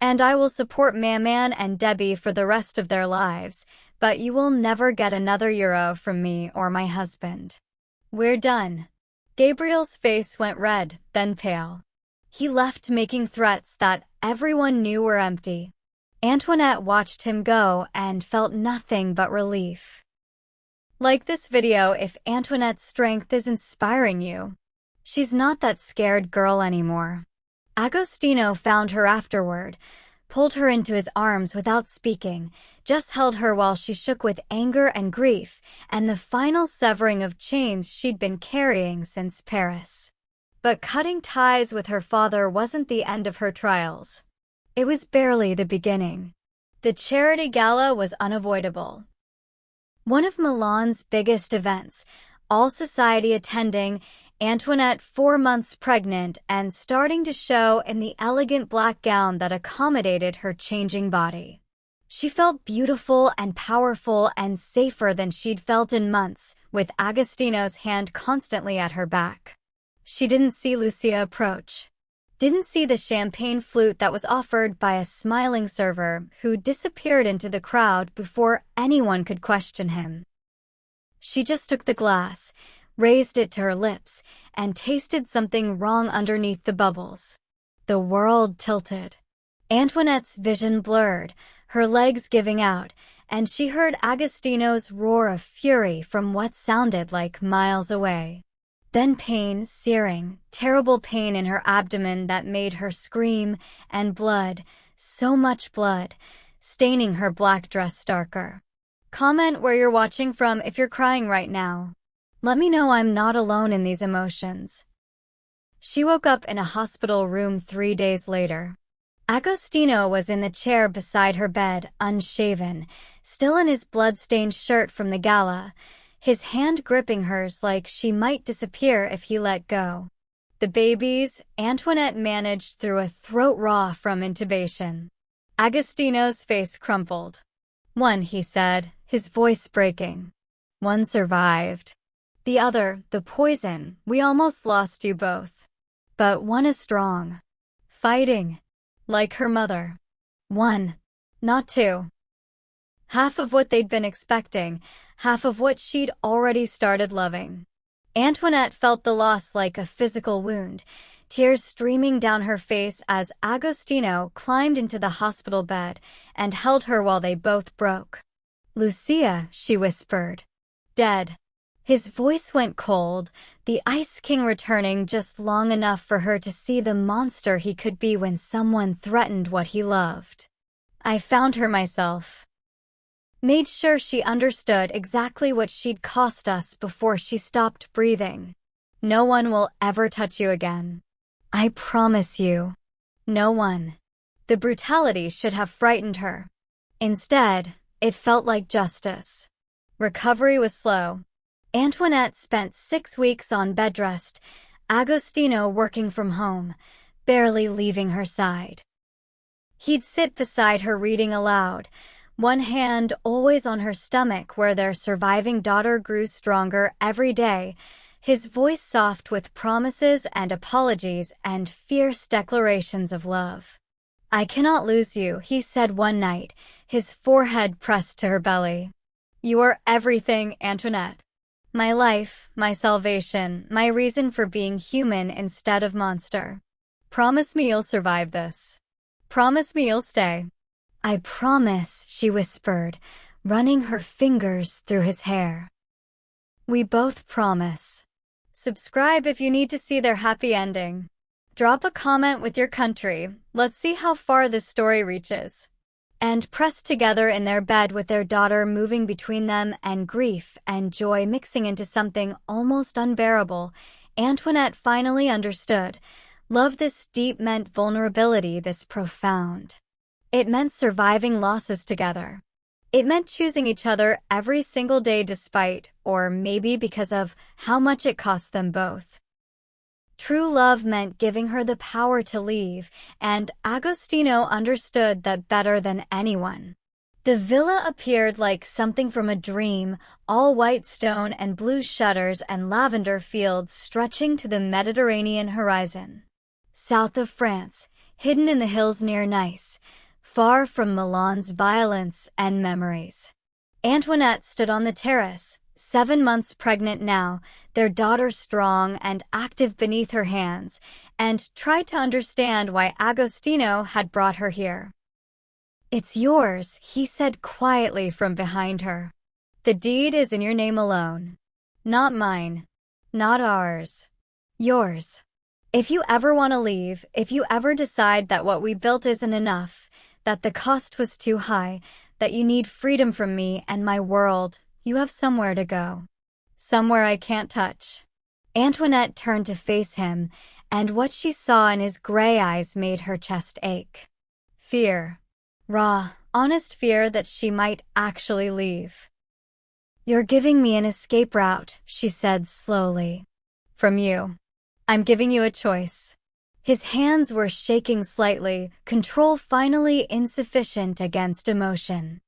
And I will support Maman and Debbie for the rest of their lives, but you will never get another euro from me or my husband. We're done. Gabriel's face went red, then pale. He left making threats that everyone knew were empty. Antoinette watched him go and felt nothing but relief. Like this video if Antoinette's strength is inspiring you. She's not that scared girl anymore. Agostino found her afterward, pulled her into his arms without speaking, just held her while she shook with anger and grief, and the final severing of chains she'd been carrying since Paris. But cutting ties with her father wasn't the end of her trials. It was barely the beginning. The charity gala was unavoidable. One of Milan's biggest events, all society attending, Antoinette 4 months pregnant and starting to show in the elegant black gown that accommodated her changing body. She felt beautiful and powerful and safer than she'd felt in months, with Agostino's hand constantly at her back. She didn't see Lucia approach. Didn't see the champagne flute that was offered by a smiling server who disappeared into the crowd before anyone could question him. She just took the glass, raised it to her lips, and tasted something wrong underneath the bubbles. The world tilted. Antoinette's vision blurred, her legs giving out, and she heard Agostino's roar of fury from what sounded like miles away. Then pain, searing, terrible pain in her abdomen that made her scream, and blood, so much blood, staining her black dress darker. Comment where you're watching from if you're crying right now. Let me know I'm not alone in these emotions. She woke up in a hospital room 3 days later. Agostino was in the chair beside her bed, unshaven, still in his blood-stained shirt from the gala, his hand gripping hers like she might disappear if he let go. The babies, Antoinette managed through a throat raw from intubation. Agostino's face crumpled. One, he said, his voice breaking. One survived. The other, the poison, we almost lost you both. But one is strong. Fighting. Like her mother. One, not two. Half of what they'd been expecting, half of what she'd already started loving. Antoinette felt the loss like a physical wound, tears streaming down her face as Agostino climbed into the hospital bed and held her while they both broke. Lucia, she whispered. Dead. His voice went cold, the Ice King returning just long enough for her to see the monster he could be when someone threatened what he loved. I found her myself. Made sure she understood exactly what she'd cost us before she stopped breathing. No one will ever touch you again. I promise you. No one. The brutality should have frightened her. Instead, it felt like justice. Recovery was slow. Antoinette spent 6 weeks on bed rest, Agostino working from home, barely leaving her side. He'd sit beside her reading aloud, one hand always on her stomach where their surviving daughter grew stronger every day, his voice soft with promises and apologies and fierce declarations of love. I cannot lose you, he said one night, his forehead pressed to her belly. You are everything, Antoinette. My life, my salvation, my reason for being human instead of monster. Promise me you'll survive this. Promise me you'll stay. I promise, she whispered, running her fingers through his hair. We both promise. Subscribe if you need to see their happy ending. Drop a comment with your country. Let's see how far this story reaches. And pressed together in their bed with their daughter moving between them and grief and joy mixing into something almost unbearable, Antoinette finally understood. Love this deep meant vulnerability, this profound. It meant surviving losses together. It meant choosing each other every single day despite, or maybe because of, how much it cost them both. True love meant giving her the power to leave, and Agostino understood that better than anyone. The villa appeared like something from a dream, all white stone and blue shutters and lavender fields stretching to the Mediterranean horizon. South of France, hidden in the hills near Nice, far from Milan's violence and memories. Antoinette stood on the terrace, 7 months pregnant now, their daughter strong and active beneath her hands, and tried to understand why Agostino had brought her here. "It's yours," he said quietly from behind her. "The deed is in your name alone. Not mine. Not ours. Yours. If you ever want to leave, if you ever decide that what we built isn't enough, that the cost was too high, that you need freedom from me and my world, you have somewhere to go. Somewhere I can't touch." Antoinette turned to face him, and what she saw in his gray eyes made her chest ache. Fear. Raw, honest fear that she might actually leave. "You're giving me an escape route," she said slowly. "From you. I'm giving you a choice." His hands were shaking slightly, control finally insufficient against emotion.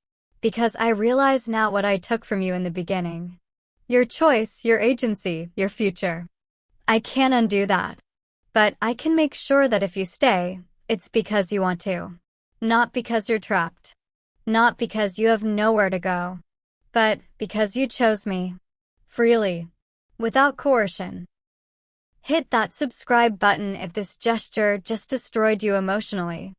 "Because I realize now what I took from you in the beginning. Your choice, your agency, your future. I can't undo that. But I can make sure that if you stay, it's because you want to. Not because you're trapped. Not because you have nowhere to go. But because you chose me. Freely. Without coercion." Hit that subscribe button if this gesture just destroyed you emotionally.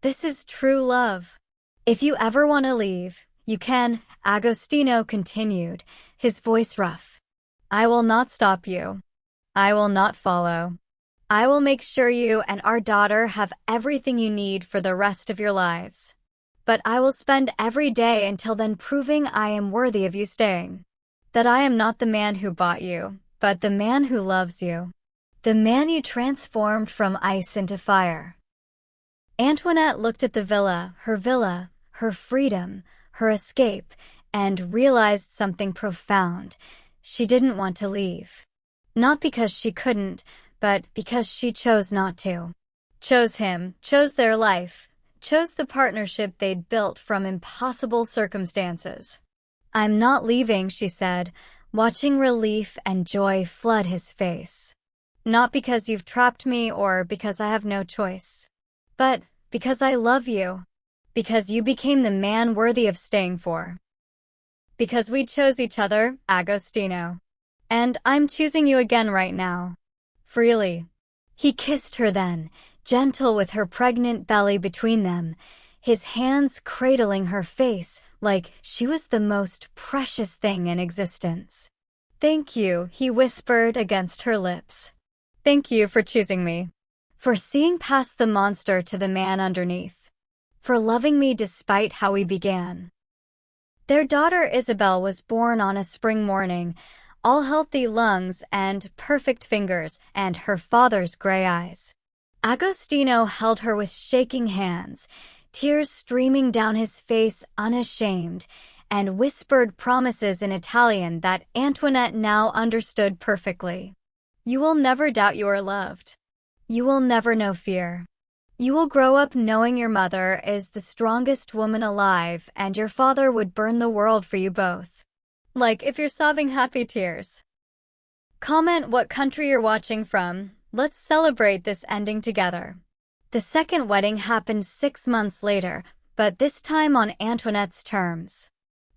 This is true love. If you ever want to leave, you can, Agostino continued, his voice rough. "I will not stop you. I will not follow. I will make sure you and our daughter have everything you need for the rest of your lives. But I will spend every day until then proving I am worthy of you staying. That I am not the man who bought you, but the man who loves you. The man you transformed from ice into fire." Antoinette looked at the villa, her freedom, her escape, and realized something profound. She didn't want to leave. Not because she couldn't, but because she chose not to. Chose him, chose their life, chose the partnership they'd built from impossible circumstances. "I'm not leaving," she said, watching relief and joy flood his face. "Not because you've trapped me or because I have no choice. But because I love you. Because you became the man worthy of staying for. Because we chose each other, Agostino. And I'm choosing you again right now. Freely." He kissed her then, gentle with her pregnant belly between them, his hands cradling her face like she was the most precious thing in existence. "Thank you," he whispered against her lips. "Thank you for choosing me. For seeing past the monster to the man underneath. For loving me despite how we began." Their daughter Isabel was born on a spring morning, all healthy lungs and perfect fingers, and her father's gray eyes. Agostino held her with shaking hands, tears streaming down his face unashamed, and whispered promises in Italian that Antoinette now understood perfectly. "You will never doubt you are loved. You will never know fear. You will grow up knowing your mother is the strongest woman alive and your father would burn the world for you both. Like if you're sobbing happy tears." Comment what country you're watching from. Let's celebrate this ending together. The second wedding happened 6 months later, but this time on Antoinette's terms.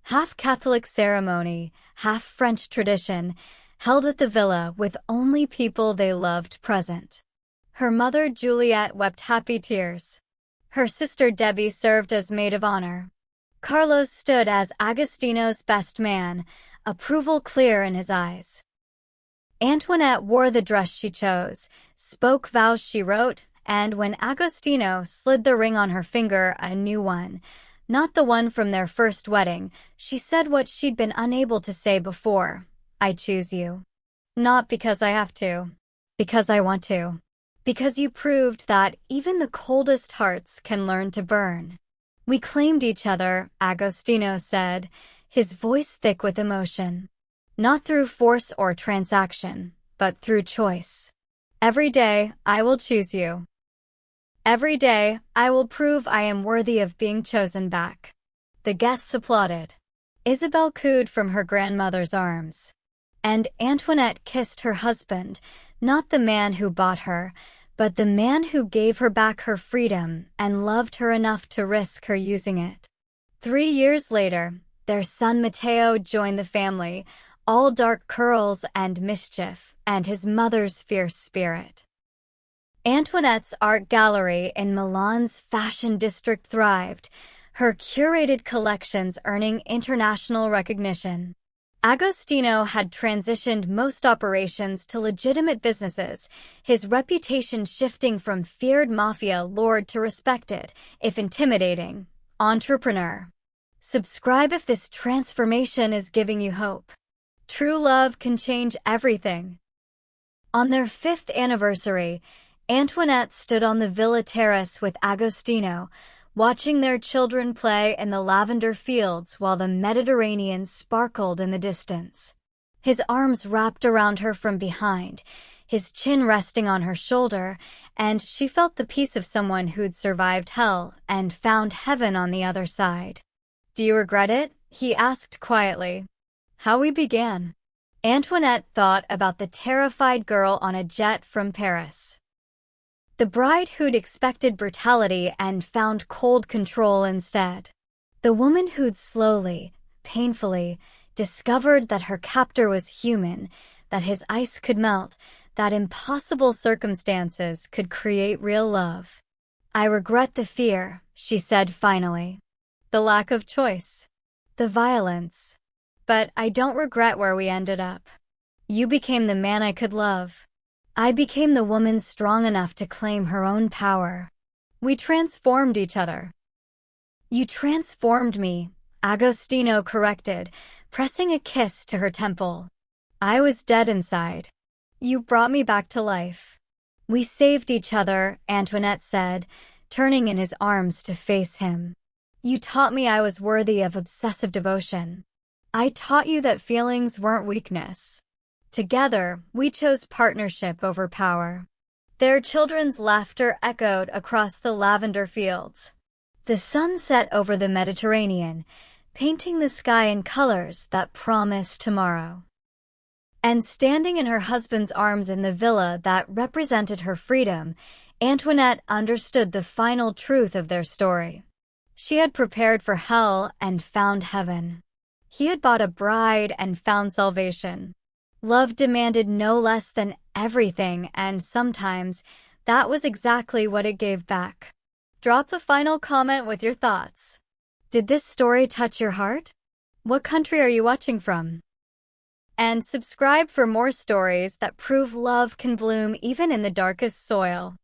Half Catholic ceremony, half French tradition, held at the villa with only people they loved present. Her mother Juliette wept happy tears. Her sister Debbie served as maid of honor. Carlos stood as Agostino's best man, approval clear in his eyes. Antoinette wore the dress she chose, spoke vows she wrote, and when Agostino slid the ring on her finger, a new one, Not the one from their first wedding. She said what she'd been unable to say before. I choose you. Not because I have to. Because I want to. Because you proved that even the coldest hearts can learn to burn. We claimed each other, Agostino said, his voice thick with emotion. Not through force or transaction, but through choice. Every day, I will choose you. Every day, I will prove I am worthy of being chosen back. The guests applauded. Isabel cooed from her grandmother's arms. And Antoinette kissed her husband, not the man who bought her, but the man who gave her back her freedom and loved her enough to risk her using it. 3 years later, their son Matteo joined the family, all dark curls and mischief, and his mother's fierce spirit. Antoinette's art gallery in Milan's fashion district thrived, her curated collections earning international recognition. Agostino had transitioned most operations to legitimate businesses, his reputation shifting from feared mafia lord to respected, if intimidating, entrepreneur. Subscribe if this transformation is giving you hope. True love can change everything. On their 5th anniversary, Antoinette stood on the villa terrace with Agostino, watching their children play in the lavender fields while the Mediterranean sparkled in the distance. His arms wrapped around her from behind, his chin resting on her shoulder, and she felt the peace of someone who'd survived hell and found heaven on the other side. Do you regret it? He asked quietly. How we began. Antoinette thought about the terrified girl on a jet from Paris. The bride who'd expected brutality and found cold control instead. The woman who'd slowly, painfully, discovered that her captor was human, that his ice could melt, that impossible circumstances could create real love. I regret the fear, she said finally. The lack of choice. The violence. But I don't regret where we ended up. You became the man I could love. I became the woman strong enough to claim her own power. We transformed each other. You transformed me, Agostino corrected, pressing a kiss to her temple. I was dead inside. You brought me back to life. We saved each other, Antoinette said, turning in his arms to face him. You taught me I was worthy of obsessive devotion. I taught you that feelings weren't weakness. Together, we chose partnership over power. Their children's laughter echoed across the lavender fields. The sun set over the Mediterranean, painting the sky in colors that promise tomorrow. And standing in her husband's arms in the villa that represented her freedom, Antoinette understood the final truth of their story. She had prepared for hell and found heaven. He had bought a bride and found salvation. Love demanded no less than everything, and sometimes that was exactly what it gave back. Drop the final comment with your thoughts. Did this story touch your heart? What country are you watching from? And subscribe for more stories that prove love can bloom even in the darkest soil.